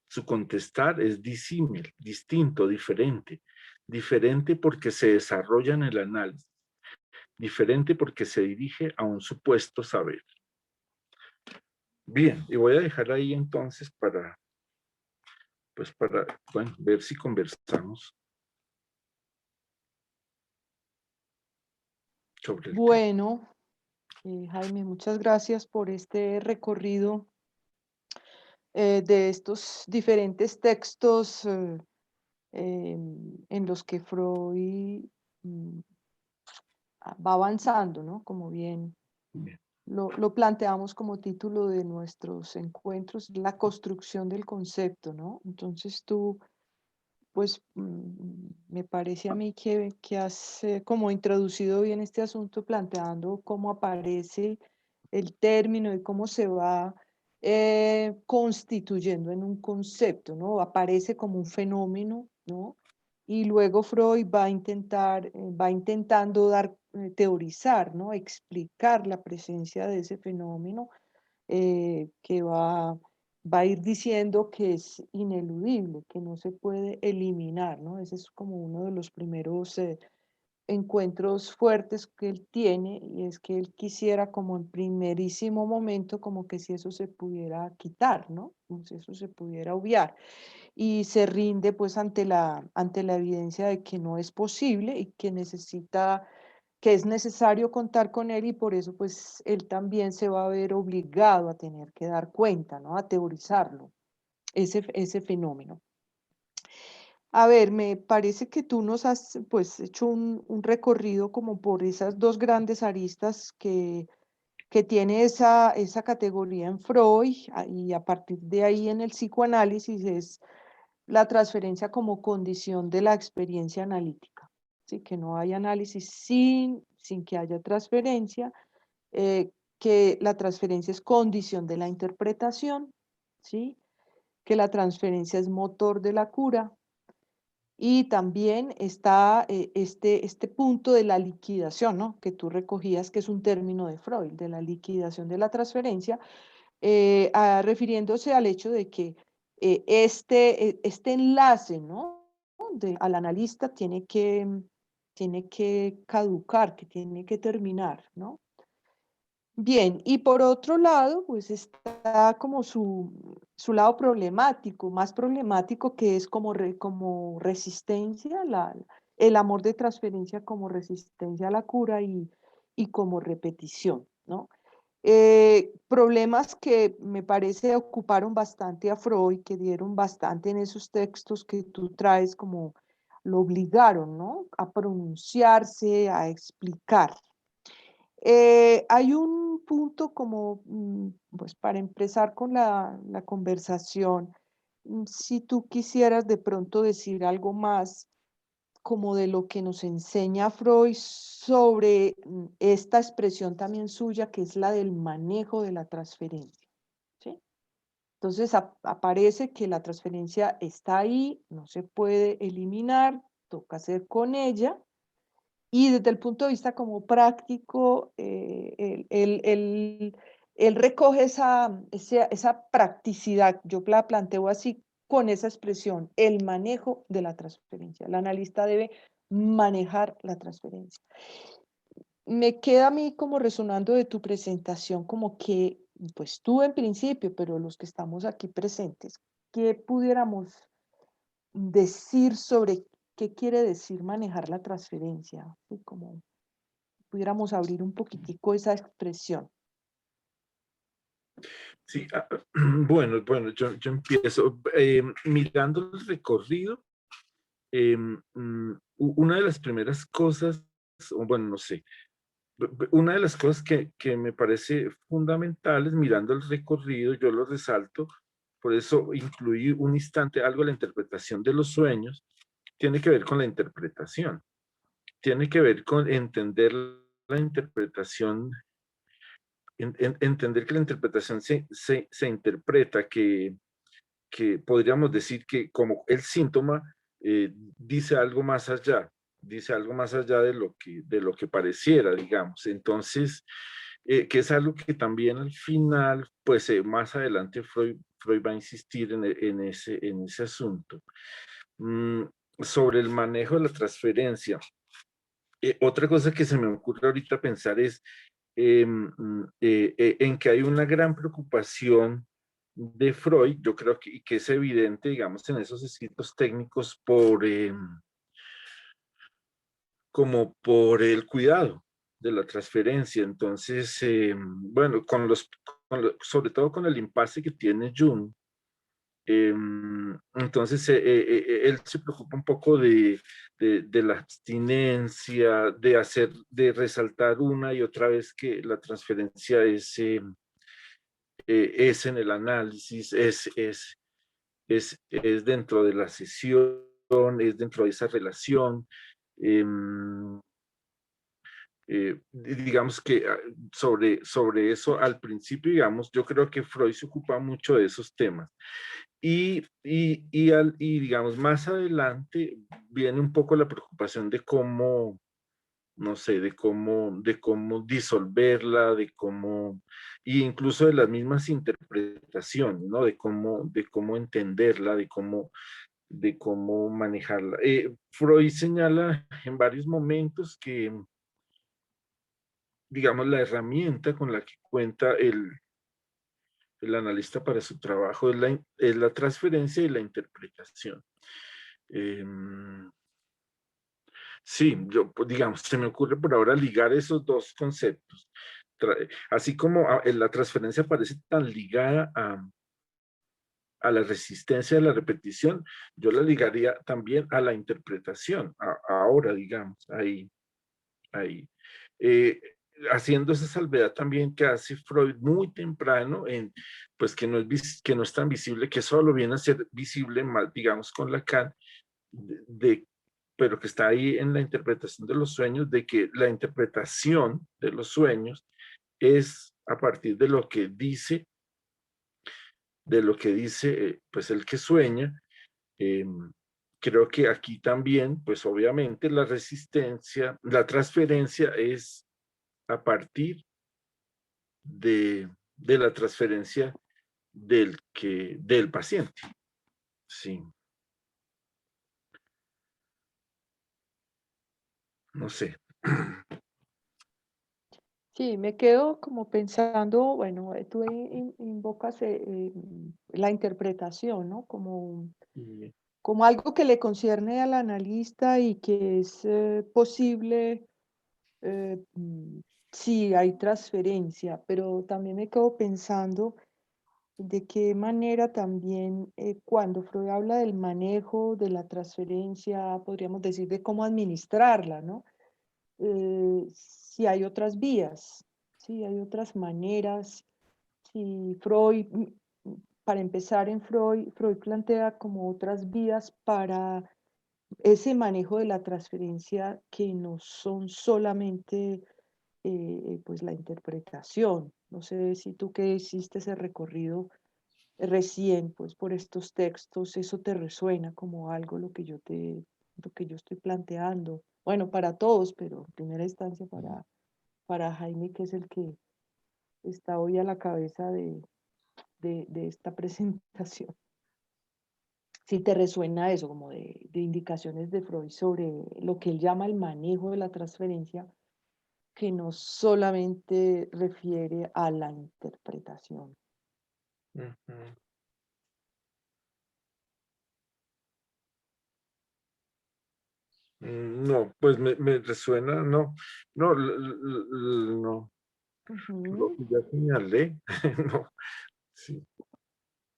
Su contestar es disímil, distinto, diferente. Diferente porque se desarrolla en el análisis. Diferente porque se dirige a un supuesto saber. Bien, y voy a dejar ahí entonces para bueno, ver si conversamos sobre el tema. Bueno, Jaime, muchas gracias por este recorrido de estos diferentes textos en los que Freud va avanzando, ¿no? Como bien Bien. lo planteamos como título de nuestros encuentros, la construcción del concepto, ¿no? Entonces tú, pues, me parece a mí que has como introducido bien este asunto planteando cómo aparece el término y cómo se va constituyendo en un concepto, ¿no? Aparece como un fenómeno, ¿no? Y luego Freud va intentando teorizar, ¿no? Explicar la presencia de ese fenómeno que va a ir diciendo que es ineludible, que no se puede eliminar, ¿no? Ese es como uno de los primeros encuentros fuertes que él tiene, y es que él quisiera como en primerísimo momento como que si eso se pudiera quitar, ¿no? Como si eso se pudiera obviar, y se rinde pues ante la evidencia de que no es posible y que es necesario contar con él, y por eso pues él también se va a ver obligado a tener que dar cuenta, ¿no? A teorizarlo, ese fenómeno. A ver, me parece que tú nos has pues hecho un recorrido como por esas dos grandes aristas que tiene esa categoría en Freud, y a partir de ahí en el psicoanálisis es la transferencia como condición de la experiencia analítica. ¿Sí? Que no hay análisis sin que haya transferencia, que la transferencia es condición de la interpretación, ¿sí? Que la transferencia es motor de la cura. Y también está este punto de la liquidación, ¿no? Que tú recogías, que es un término de Freud, de la liquidación de la transferencia, refiriéndose al hecho de que este enlace, ¿no? al analista tiene que caducar, que tiene que terminar, ¿no? Bien, y por otro lado, pues está como su lado problemático, más problemático, que es como resistencia, el amor de transferencia como resistencia a la cura y como repetición, ¿no? Problemas que me parece ocuparon bastante a Freud, que dieron bastante en esos textos que tú traes, como lo obligaron, ¿no? A pronunciarse, a explicar. Hay un punto como, pues para empezar con la conversación, si tú quisieras de pronto decir algo más como de lo que nos enseña Freud sobre esta expresión también suya, que es la del manejo de la transferencia, ¿sí? Entonces aparece que la transferencia está ahí, no se puede eliminar, toca hacer con ella. Y desde el punto de vista como práctico, él recoge esa practicidad, yo la planteo así, con esa expresión, el manejo de la transferencia. El analista debe manejar la transferencia. Me queda a mí como resonando de tu presentación, como que, pues tú en principio, pero los que estamos aquí presentes, ¿qué pudiéramos decir sobre qué quiere decir manejar la transferencia? ¿Sí? Como pudiéramos abrir un poquitico esa expresión. Sí, bueno, yo empiezo mirando el recorrido. Una de las primeras cosas, o bueno, no sé, una de las cosas que me parece fundamentales mirando el recorrido, yo lo resalto, por eso incluí un instante algo de la interpretación de los sueños, tiene que ver con la interpretación, tiene que ver con entender la interpretación, entender que la interpretación se interpreta, que podríamos decir que como el síntoma dice algo más allá de lo que pareciera, digamos. Entonces, que es algo que también al final, pues más adelante Freud va a insistir en ese asunto. Mm, sobre el manejo de la transferencia. Otra cosa que se me ocurre ahorita pensar es en que hay una gran preocupación de Freud, yo creo que es evidente, digamos, en esos escritos técnicos como por el cuidado de la transferencia. Entonces, bueno, sobre todo con el impasse que tiene Jung, entonces él se preocupa un poco de la abstinencia, de resaltar una y otra vez que la transferencia es en el análisis, es dentro de la sesión, es dentro de esa relación. em, digamos que sobre eso al principio, digamos, yo creo que Freud se ocupa mucho de esos temas. Y digamos, más adelante viene un poco la preocupación de cómo, no sé, de cómo disolverla, y incluso de las mismas interpretaciones, ¿no? De cómo entenderla, de cómo manejarla. Freud señala en varios momentos que, digamos, la herramienta con la que cuenta el analista para su trabajo es la transferencia y la interpretación. Sí, yo, pues, digamos, se me ocurre por ahora ligar esos dos conceptos. Así como la transferencia parece tan ligada a la resistencia de la repetición, yo la ligaría también a la interpretación, ahora, digamos, ahí. Eh, Haciendo esa salvedad también que hace Freud muy temprano, pues que que no es tan visible, que solo viene a ser visible, más, digamos, con Lacan, pero que está ahí en la interpretación de los sueños, de que la interpretación de los sueños es a partir de lo que dice pues el que sueña. Eh, Creo que aquí también, pues obviamente la resistencia, la transferencia es a partir de la transferencia del paciente. Sí. no sé. Sí, me quedo como pensando, bueno, tú invocas la interpretación, ¿no? Sí. Como algo que le concierne al analista y que es posible si hay transferencia, pero también me quedo pensando de qué manera también cuando Freud habla del manejo de la transferencia, podríamos decir de cómo administrarla, ¿no? Si hay otras vías, si hay otras maneras, si Freud, para empezar en Freud, Freud plantea como otras vías para ese manejo de la transferencia que no son solamente pues la interpretación. No sé si tú que hiciste ese recorrido recién, pues por estos textos, eso te resuena como algo lo que yo estoy planteando. Bueno, para todos, pero en primera instancia para Jaime, que es el que está hoy a la cabeza de esta presentación. Si te resuena eso, como de indicaciones de Freud sobre lo que él llama el manejo de la transferencia, que no solamente refiere a la interpretación. Ujú. No, pues me resuena, no, no, no, lo Ujú, que ya señalé, no, sí,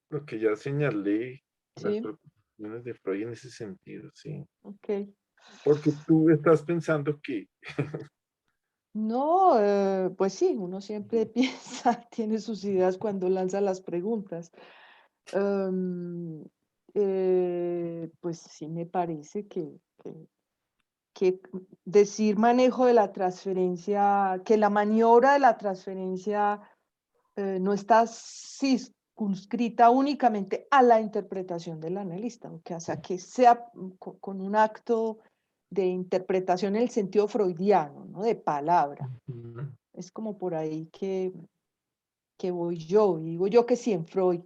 lo que ya señalé, las sí, preocupaciones de Freud en ese sentido, sí. ok. Porque tú estás pensando que, No, pues sí, uno siempre piensa, tiene sus ideas cuando lanza las preguntas. Em, pues sí me parece que decir manejo de la transferencia, que la maniobra de la transferencia no está circunscrita únicamente a la interpretación del analista, o sea, que sea con un acto de interpretación en el sentido freudiano, ¿no? De palabra. ujú, Es como por ahí que voy yo, y digo yo que sí, en Freud,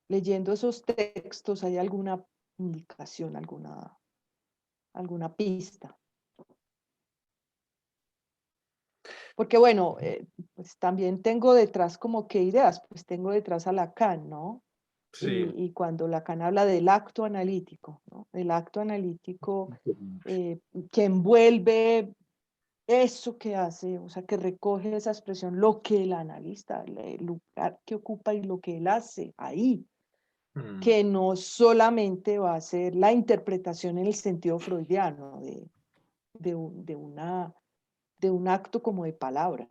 leyendo esos textos hay alguna indicación, alguna pista. Porque bueno, pues también tengo detrás como qué ideas, pues tengo detrás a Lacan, ¿no? sí, Y cuando Lacan habla del acto analítico, ¿no? El acto analítico eh, que envuelve eso que hace, o sea, que recoge esa expresión, lo que el analista, el lugar que ocupa y lo que él hace ahí, mm, que no solamente va a ser la interpretación en el sentido freudiano de, un, de, una, de un acto como de palabra.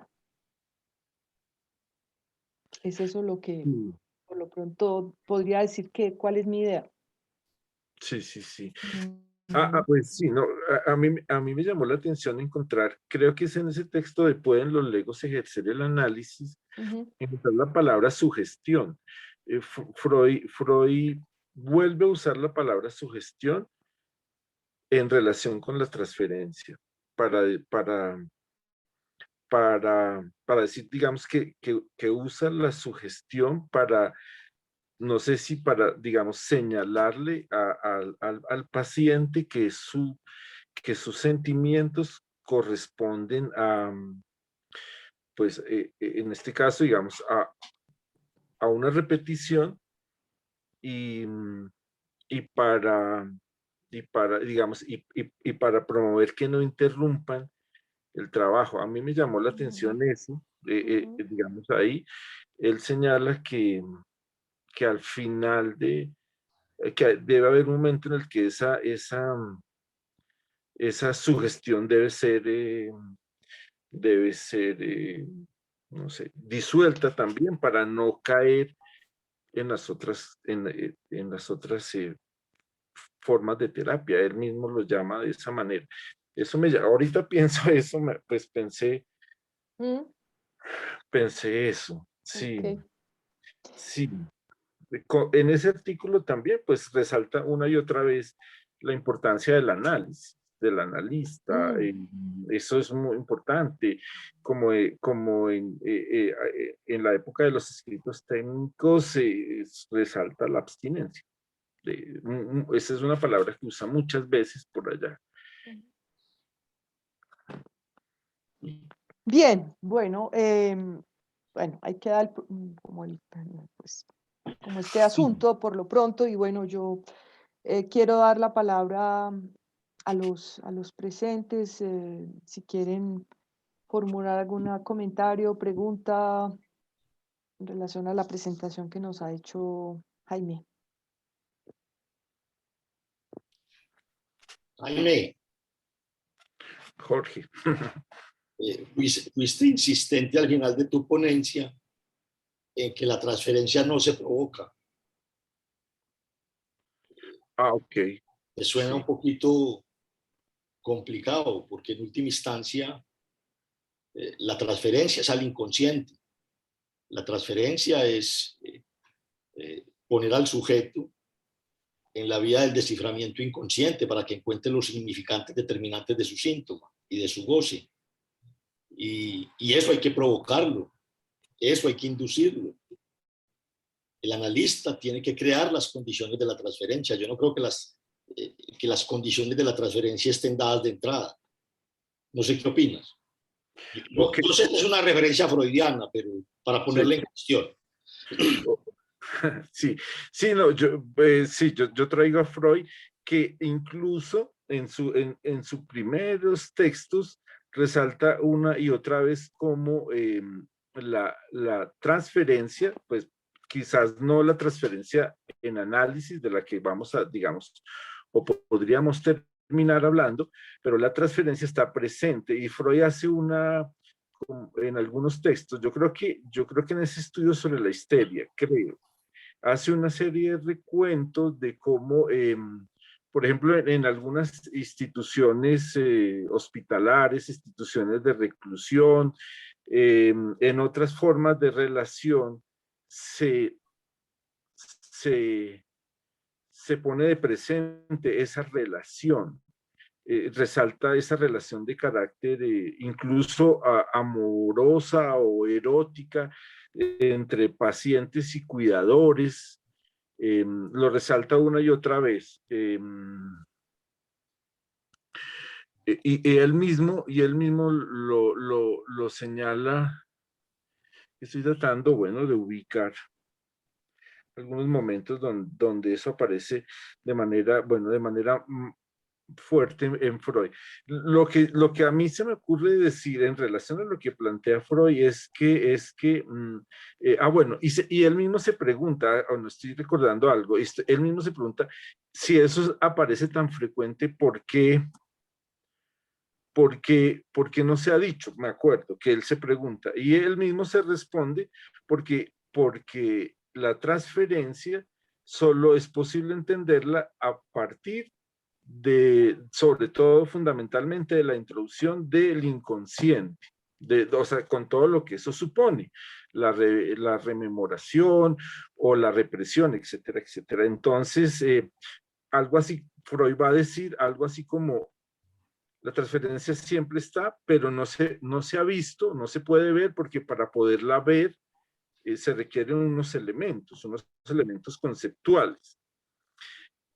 Es eso lo que, sí, por lo pronto, podría decir que, ¿cuál es mi idea? sí, sí, sí. Ujú, Pues sí, no, a mí me llamó la atención encontrar, creo que es en ese texto de ¿pueden los legos ejercer el análisis? ujú, Encontrar la palabra sugestión. Freud vuelve a usar la palabra sugestión en relación con la transferencia, para, para, para decir, digamos, que usa la sugestión para, no sé si para, digamos, señalarle al paciente que sus sentimientos corresponden a, pues, en este caso, digamos, a una repetición y, y para, digamos, y para promover que no interrumpan el trabajo. A mí me llamó la ujú, atención eso, ujú, digamos, ahí él señala que al final que debe haber un momento en el que esa sugestión debe ser, no sé, disuelta también para no caer en las otras formas de terapia. Él mismo lo llama de esa manera. Ahorita pienso eso, pues mm, pensé eso. ok. Sí, sí. En ese artículo también, pues resalta una y otra vez la importancia del análisis, del analista. Mm, Eso es muy importante, como en la época de los escritos técnicos resalta la abstinencia. Esa es una palabra que usa muchas veces por allá. Bien, bueno, ahí queda pues, como este asunto por lo pronto, y bueno, yo quiero dar la palabra a los presentes, si quieren formular algún comentario, pregunta en relación a la presentación que nos ha hecho Jaime. Jaime, Jorge. fuiste insistente al final de tu ponencia en que la transferencia no se provoca. Ok. Me suena Sí. un poquito complicado, porque en última instancia la transferencia es al inconsciente. La transferencia es poner al sujeto en la vía del desciframiento inconsciente para que encuentre los significantes determinantes de su síntoma y de su goce. Y eso hay que provocarlo, eso hay que inducirlo. El analista tiene que crear las condiciones de la transferencia. Yo no creo que las condiciones de la transferencia estén dadas de entrada. No sé qué opinas. Okay. Yo sé que es una referencia freudiana, pero para ponerla en cuestión. Sí, sí, no, yo traigo a Freud, que incluso en sus primeros textos resalta una y otra vez como la transferencia, pues quizás no la transferencia en análisis de la que vamos a, digamos, o podríamos terminar hablando, pero la transferencia está presente y Freud hace en algunos textos, yo creo que en ese estudio sobre la histeria, hace una serie de recuentos de cómo, por ejemplo, en algunas instituciones hospitalares, instituciones de reclusión, en otras formas de relación, se pone de presente esa relación. Resalta esa relación de carácter incluso amorosa o erótica entre pacientes y cuidadores. Lo resalta una y otra vez. Y él mismo lo señala. Estoy tratando, bueno, de ubicar algunos momentos donde eso aparece de manera fuerte en Freud. Lo que a mí se me ocurre decir en relación a lo que plantea Freud es que bueno, y él mismo se pregunta, o no estoy recordando algo, él mismo se pregunta si eso aparece tan frecuente, ¿por qué no se ha dicho? Me acuerdo que él se pregunta, y él mismo se responde porque la transferencia solo es posible entenderla a partir sobre todo fundamentalmente de la introducción del inconsciente, o sea, con todo lo que eso supone, la rememoración o la represión, etcétera, etcétera. Entonces, algo así, Freud va a decir algo así como, la transferencia siempre está, pero no se ha visto, no se puede ver, porque para poderla ver se requieren unos elementos conceptuales.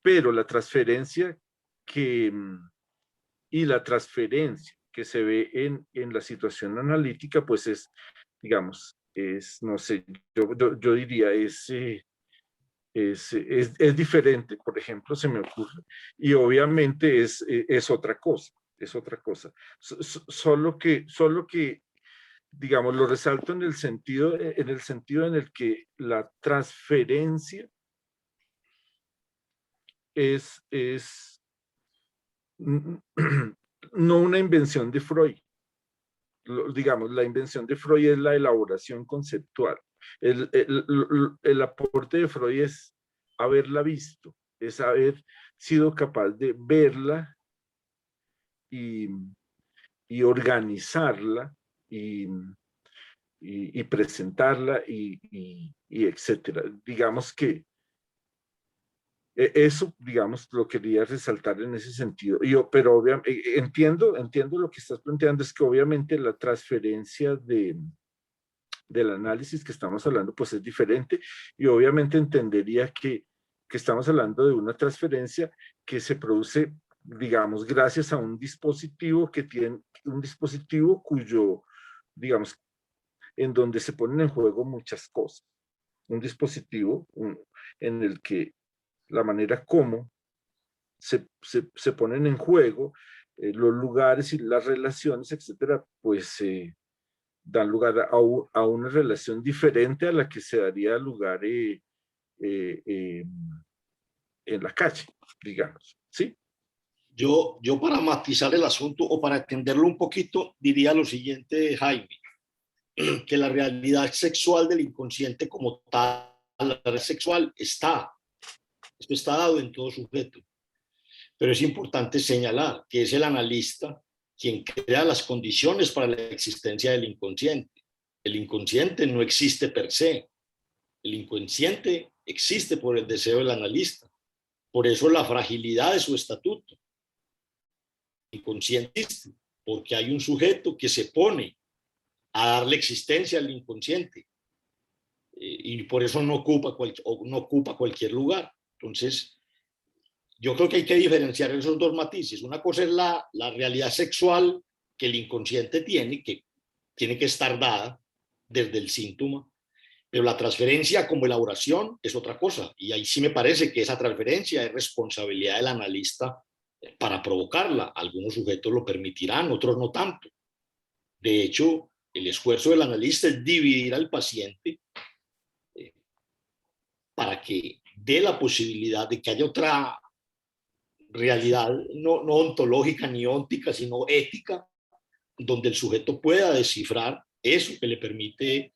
Pero la transferencia y la transferencia que se ve en la situación analítica, pues digamos, no sé, yo diría, es diferente, por ejemplo, se me ocurre, y obviamente es otra cosa, solo que, digamos, lo resalto en el sentido en el que la transferencia es no una invención de Freud. Digamos, la invención de Freud es la elaboración conceptual. El aporte de Freud es haberla visto, es haber sido capaz de verla y organizarla y presentarla y etcétera. Digamos que eso, digamos, lo quería resaltar en ese sentido. Pero obviamente entiendo lo que estás planteando, es que obviamente la transferencia del análisis que estamos hablando pues es diferente, y obviamente entendería que estamos hablando de una transferencia que se produce, digamos, gracias a un dispositivo que un dispositivo cuyo, digamos, en donde se ponen en juego muchas cosas. Un dispositivo en el que la manera como se ponen en juego los lugares y las relaciones, etcétera, pues dan lugar a una relación diferente a la que se daría lugar en la calle, digamos, ¿sí? Yo para matizar el asunto o para entenderlo un poquito, diría lo siguiente, Jaime, que la realidad sexual del inconsciente como tal, la realidad sexual está, esto está dado en todo sujeto, pero es importante señalar que es el analista quien crea las condiciones para la existencia del inconsciente. El inconsciente no existe per se, el inconsciente existe por el deseo del analista, por eso la fragilidad de su estatuto. Inconsciente, porque hay un sujeto que se pone a darle existencia al inconsciente y por eso no ocupa cualquier lugar. Entonces, yo creo que hay que diferenciar esos dos matices. Una cosa es la realidad sexual que el inconsciente tiene, que tiene que estar dada desde el síntoma, pero la transferencia como elaboración es otra cosa. Y ahí sí me parece que esa transferencia es responsabilidad del analista para provocarla. Algunos sujetos lo permitirán, otros no tanto. De hecho, el esfuerzo del analista es dividir al paciente para que dé la posibilidad de que haya otra realidad, no ontológica ni óntica, sino ética, donde el sujeto pueda descifrar eso que le permite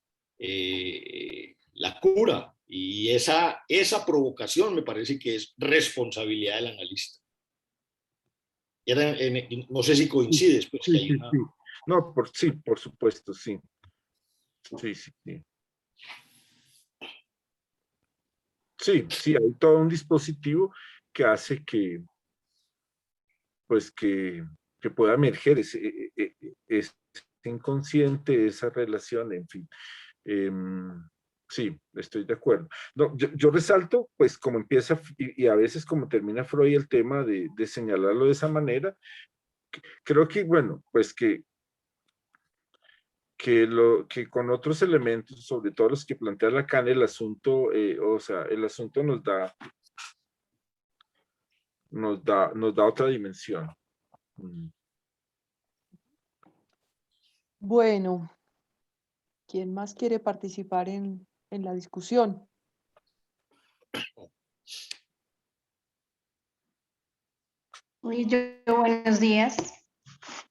la cura. Y esa provocación me parece que es responsabilidad del analista. No sé si coincides. Pues, Sí, que hay sí, una... sí. No, sí, por supuesto, sí. Sí, sí, sí. Sí, sí, hay todo un dispositivo que hace que, pues, que pueda emerger ese inconsciente, esa relación, en fin. Sí, estoy de acuerdo. No, yo resalto, pues, como empieza y a veces como termina Freud el tema de señalarlo de esa manera, creo que, bueno, pues que con otros elementos, sobre todo los que plantea Lacan, el asunto, o sea, el asunto nos da otra dimensión. Bueno, ¿quién más quiere participar en la discusión? Buenos días.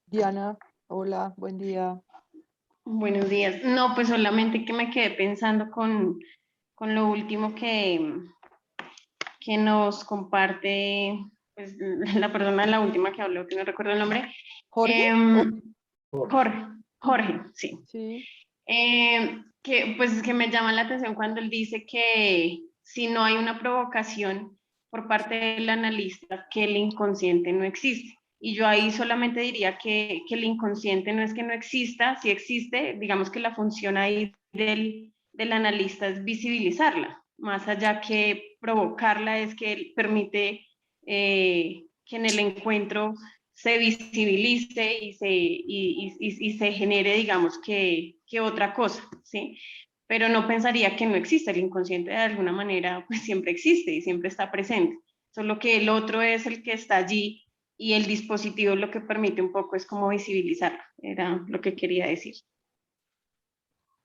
Diana, hola, buen día. Buenos días. No, pues solamente que me quedé pensando con lo último que nos comparte pues, la persona, la última que habló, que no recuerdo el nombre. ¿Jorge? Jorge, sí. Sí. Que me llama la atención cuando él dice que si no hay una provocación por parte del analista, que el inconsciente no existe. Y yo ahí solamente diría que el inconsciente no es que no exista, si existe, digamos que la función ahí del analista es visibilizarla, más allá que provocarla es que él permite que en el encuentro se visibilice y se genere, digamos, que otra cosa, ¿sí? Pero no pensaría que no existe, el inconsciente de alguna manera pues siempre existe y siempre está presente, solo que el otro es el que está allí y el dispositivo lo que permite un poco es como visibilizarlo, era lo que quería decir.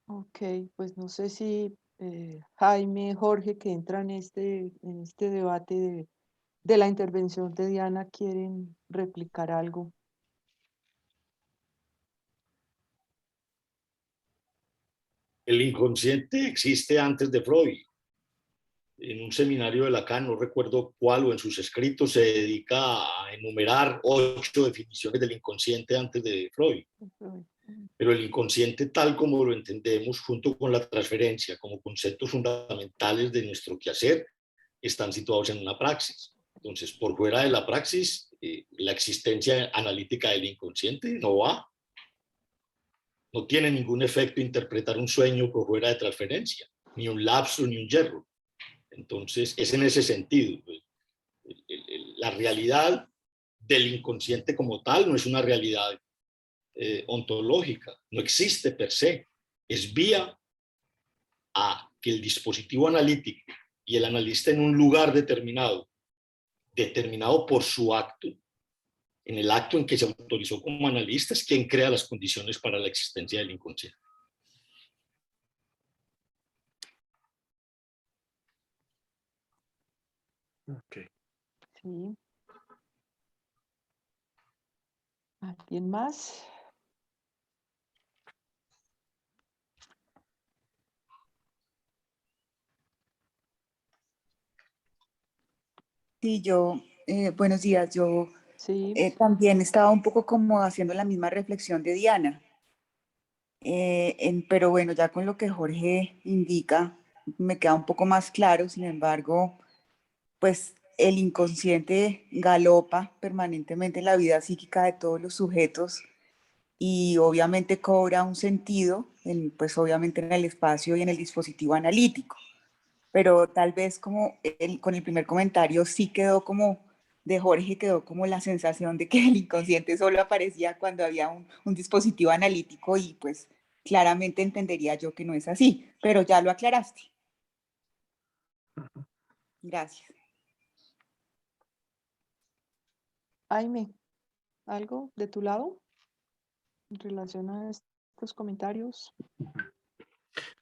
Ok, pues no sé si Jaime, Jorge, que entran en este debate de la intervención de Diana, quieren replicar algo. El inconsciente existe antes de Freud. En un seminario de Lacan, no recuerdo cuál, o en sus escritos, se dedica a enumerar 8 definiciones del inconsciente antes de Freud. Pero el inconsciente, tal como lo entendemos, junto con la transferencia, como conceptos fundamentales de nuestro quehacer, están situados en una praxis. Entonces, por fuera de la praxis, la existencia analítica del inconsciente no va. No tiene ningún efecto interpretar un sueño por fuera de transferencia, ni un lapso, ni un yerro. Entonces, es en ese sentido. La realidad del inconsciente como tal no es una realidad ontológica, no existe per se, es vía a que el dispositivo analítico y el analista en un lugar determinado, determinado por su acto, en el acto en que se autorizó como analista, es quien crea las condiciones para la existencia del inconsciente. Ok. Sí. ¿Alguien más? Sí, buenos días. Yo Sí. también estaba un poco como haciendo la misma reflexión de Diana. Pero bueno, ya con lo que Jorge indica, me queda un poco más claro. Sin embargo, pues el inconsciente galopa permanentemente en la vida psíquica de todos los sujetos y obviamente cobra un sentido, pues obviamente en el espacio y en el dispositivo analítico. Pero tal vez como con el primer comentario sí quedó como, de Jorge quedó como la sensación de que el inconsciente solo aparecía cuando había un dispositivo analítico y pues claramente entendería yo que no es así, pero ya lo aclaraste. Gracias. Jaime, ¿algo de tu lado en relación a estos comentarios?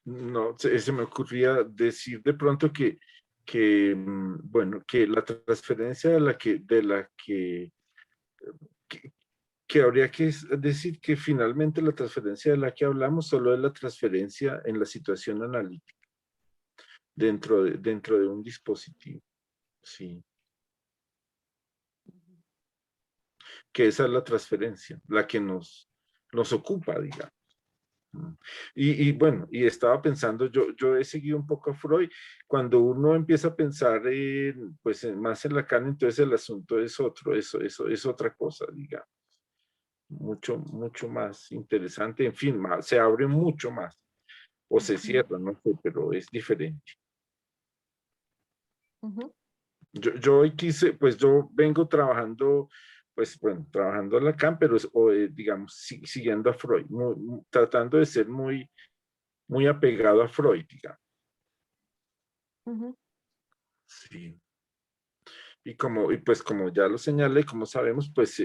No, se me ocurría decir de pronto bueno, que la transferencia que habría que decir que finalmente la transferencia de la que hablamos solo es la transferencia en la situación analítica dentro de un dispositivo, sí. Que esa es la transferencia, la que nos ocupa, digamos. Y bueno, y estaba pensando, yo he seguido un poco a Freud, cuando uno empieza a pensar pues más en Lacan, entonces el asunto es otro, eso es otra cosa, digamos, mucho más interesante, en fin, se abre mucho más, o se cierra, no sé, pero es diferente. Yo hoy quise, pues yo vengo trabajando, pues bueno, trabajando en Lacan, pero digamos, siguiendo a Freud, tratando de ser muy apegado a Freud, digamos. Sí. Y pues como ya lo señalé, como sabemos, pues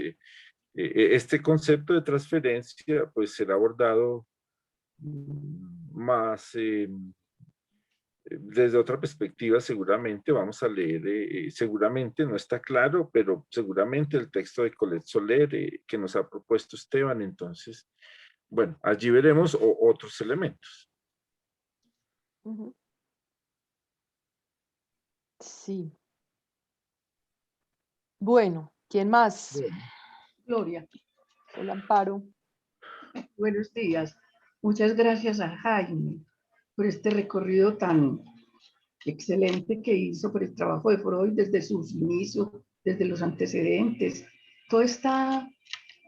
este concepto de transferencia pues será abordado más desde otra perspectiva. Seguramente vamos a leer, seguramente no está claro, pero seguramente el texto de Colette Soler que nos ha propuesto Esteban. Entonces, bueno, allí veremos otros elementos. Sí. Bueno, ¿quién más? Gloria, Hola, Amparo. buenos días. Muchas gracias a Jaime por este recorrido tan excelente que hizo por el trabajo de Freud desde sus inicios, desde los antecedentes, toda esta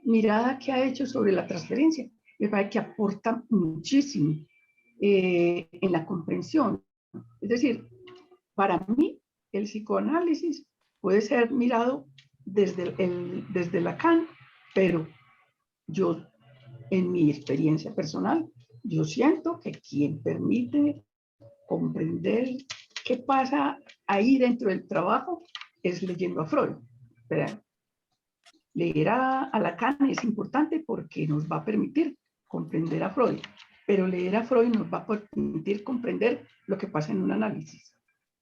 mirada que ha hecho sobre la transferencia. Me parece que aporta muchísimo en la comprensión. Es decir, para mí el psicoanálisis puede ser mirado desde Lacan, pero yo, en mi experiencia personal, yo siento que quien permite comprender qué pasa ahí dentro del trabajo es leyendo a Freud. ¿Verdad? Leer a Lacan es importante porque nos va a permitir comprender a Freud, pero leer a Freud nos va a permitir comprender lo que pasa en un análisis.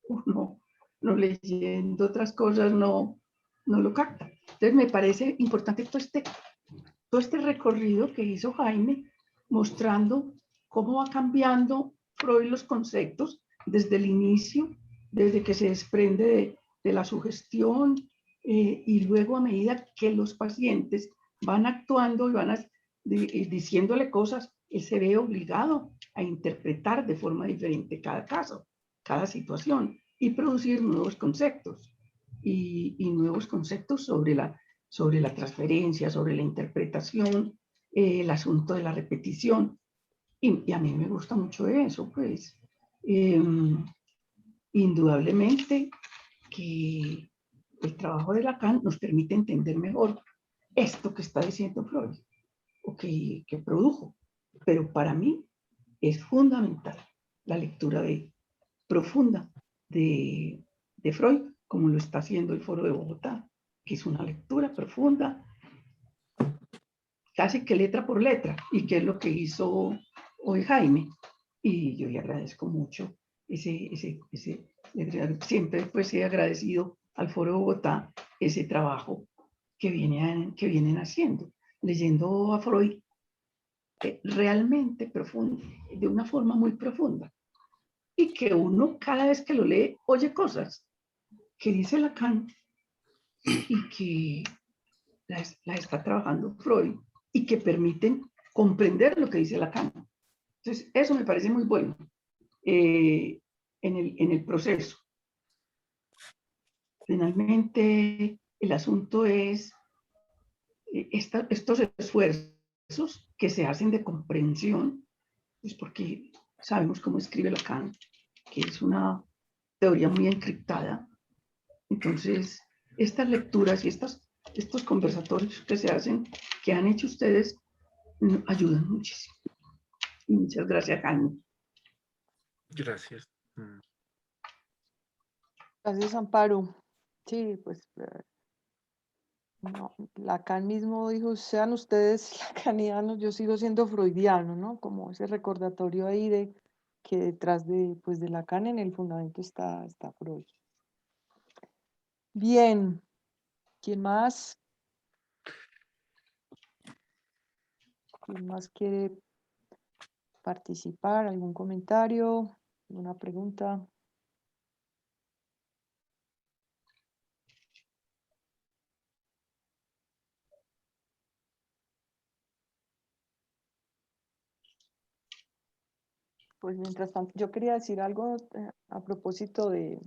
Uno, no leyendo otras cosas, no lo capta. Entonces me parece importante todo este recorrido que hizo Jaime, mostrando cómo va cambiando Freud los conceptos desde el inicio, desde que se desprende de la sugestión, y luego a medida que los pacientes van actuando y van diciéndole cosas, él se ve obligado a interpretar de forma diferente cada caso, cada situación, y producir nuevos conceptos y nuevos conceptos sobre la transferencia, sobre la interpretación, el asunto de la repetición. Y a mí me gusta mucho eso, pues. Indudablemente que el trabajo de Lacan nos permite entender mejor esto que está diciendo Freud. o que produjo. Pero para mí es fundamental la lectura profunda de Freud, como lo está haciendo el Foro de Bogotá, que es una lectura profunda, casi que letra por letra, y que es lo que hizo hoy Jaime. Y yo le agradezco mucho siempre pues he agradecido al Foro de Bogotá ese trabajo que vienen haciendo, leyendo a Freud realmente profundo, de una forma muy profunda, y que uno cada vez que lo lee oye cosas que dice Lacan y que la está trabajando Freud y que permiten comprender lo que dice Lacan. Entonces, eso me parece muy bueno en el proceso. Finalmente, el asunto es estos esfuerzos que se hacen de comprensión, pues porque sabemos cómo escribe Lacan, que es una teoría muy encriptada. Entonces, estas lecturas y estos conversatorios que se hacen, que han hecho ustedes, ayudan muchísimo. Y muchas gracias, Jaime. Gracias. Gracias, Amparo. Sí, pues no, Lacan mismo dijo, sean ustedes lacanianos, yo sigo siendo freudiano, ¿no? Como ese recordatorio ahí de que detrás de, pues, de Lacan en el fundamento está Freud. Bien, ¿quién más? ¿Quién más quiere participar? ¿Algún comentario? ¿Alguna pregunta? Pues mientras tanto, yo quería decir algo a propósito de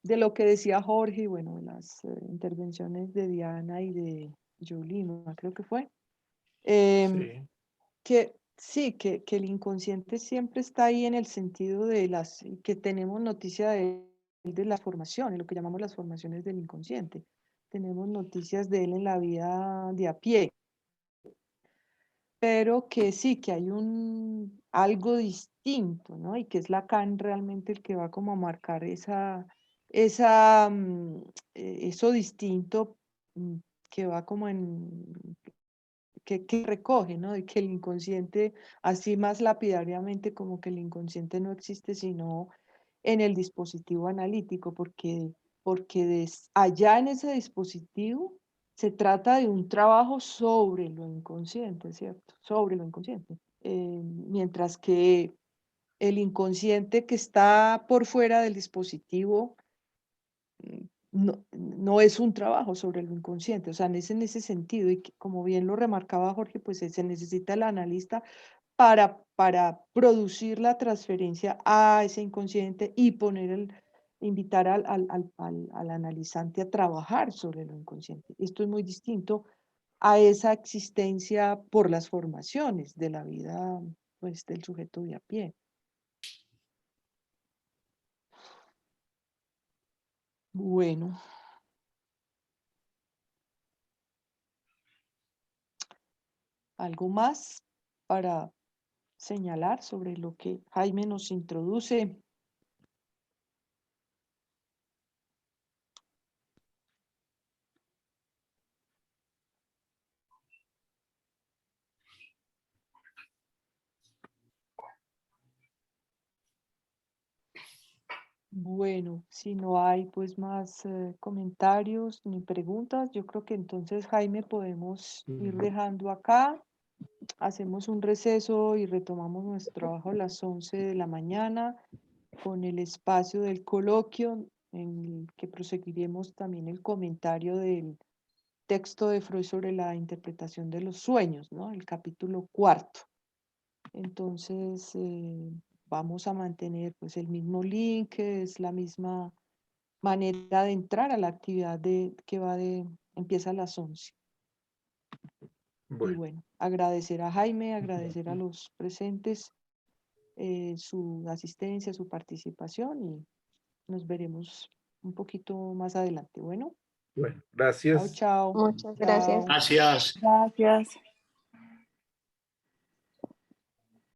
lo que decía Jorge, y bueno, las intervenciones de Diana y de Yolima, creo que fue. Sí. Que sí, que el inconsciente siempre está ahí en el sentido de que tenemos noticia de la formación, en lo que llamamos las formaciones del inconsciente. Tenemos noticias de él en la vida de a pie, pero que sí, que hay algo distinto, ¿no? Y que es Lacan realmente el que va como a marcar eso distinto, que va como que recoge, ¿no? De que el inconsciente, así más lapidariamente como que el inconsciente no existe sino en el dispositivo analítico, porque allá en ese dispositivo se trata de un trabajo sobre lo inconsciente, ¿cierto? Sobre lo inconsciente. Mientras que el inconsciente que está por fuera del dispositivo no es un trabajo sobre lo inconsciente, o sea, es en ese sentido, y como bien lo remarcaba Jorge, pues se necesita el analista para producir la transferencia a ese inconsciente y invitar al analizante a trabajar sobre lo inconsciente. Esto es muy distinto a esa existencia por las formaciones de la vida, pues, del sujeto de a pie. Bueno. ¿Algo más para señalar sobre lo que Jaime nos introduce? Bueno, si no hay pues más comentarios ni preguntas, yo creo que entonces, Jaime, podemos ir dejando acá. Hacemos un receso y retomamos nuestro trabajo a las 11 de la mañana con el espacio del coloquio en el que proseguiremos también el comentario del texto de Freud sobre la interpretación de los sueños, ¿no? El capítulo 4. Entonces, vamos a mantener pues el mismo link, es la misma manera de entrar a la actividad empieza a las 11. Y Bueno, bueno, agradecer a Jaime, agradecer a los presentes su asistencia, su participación, y nos veremos un poquito más adelante. Bueno. Bueno, Chao, gracias. chao. Muchas gracias. Gracias. Gracias.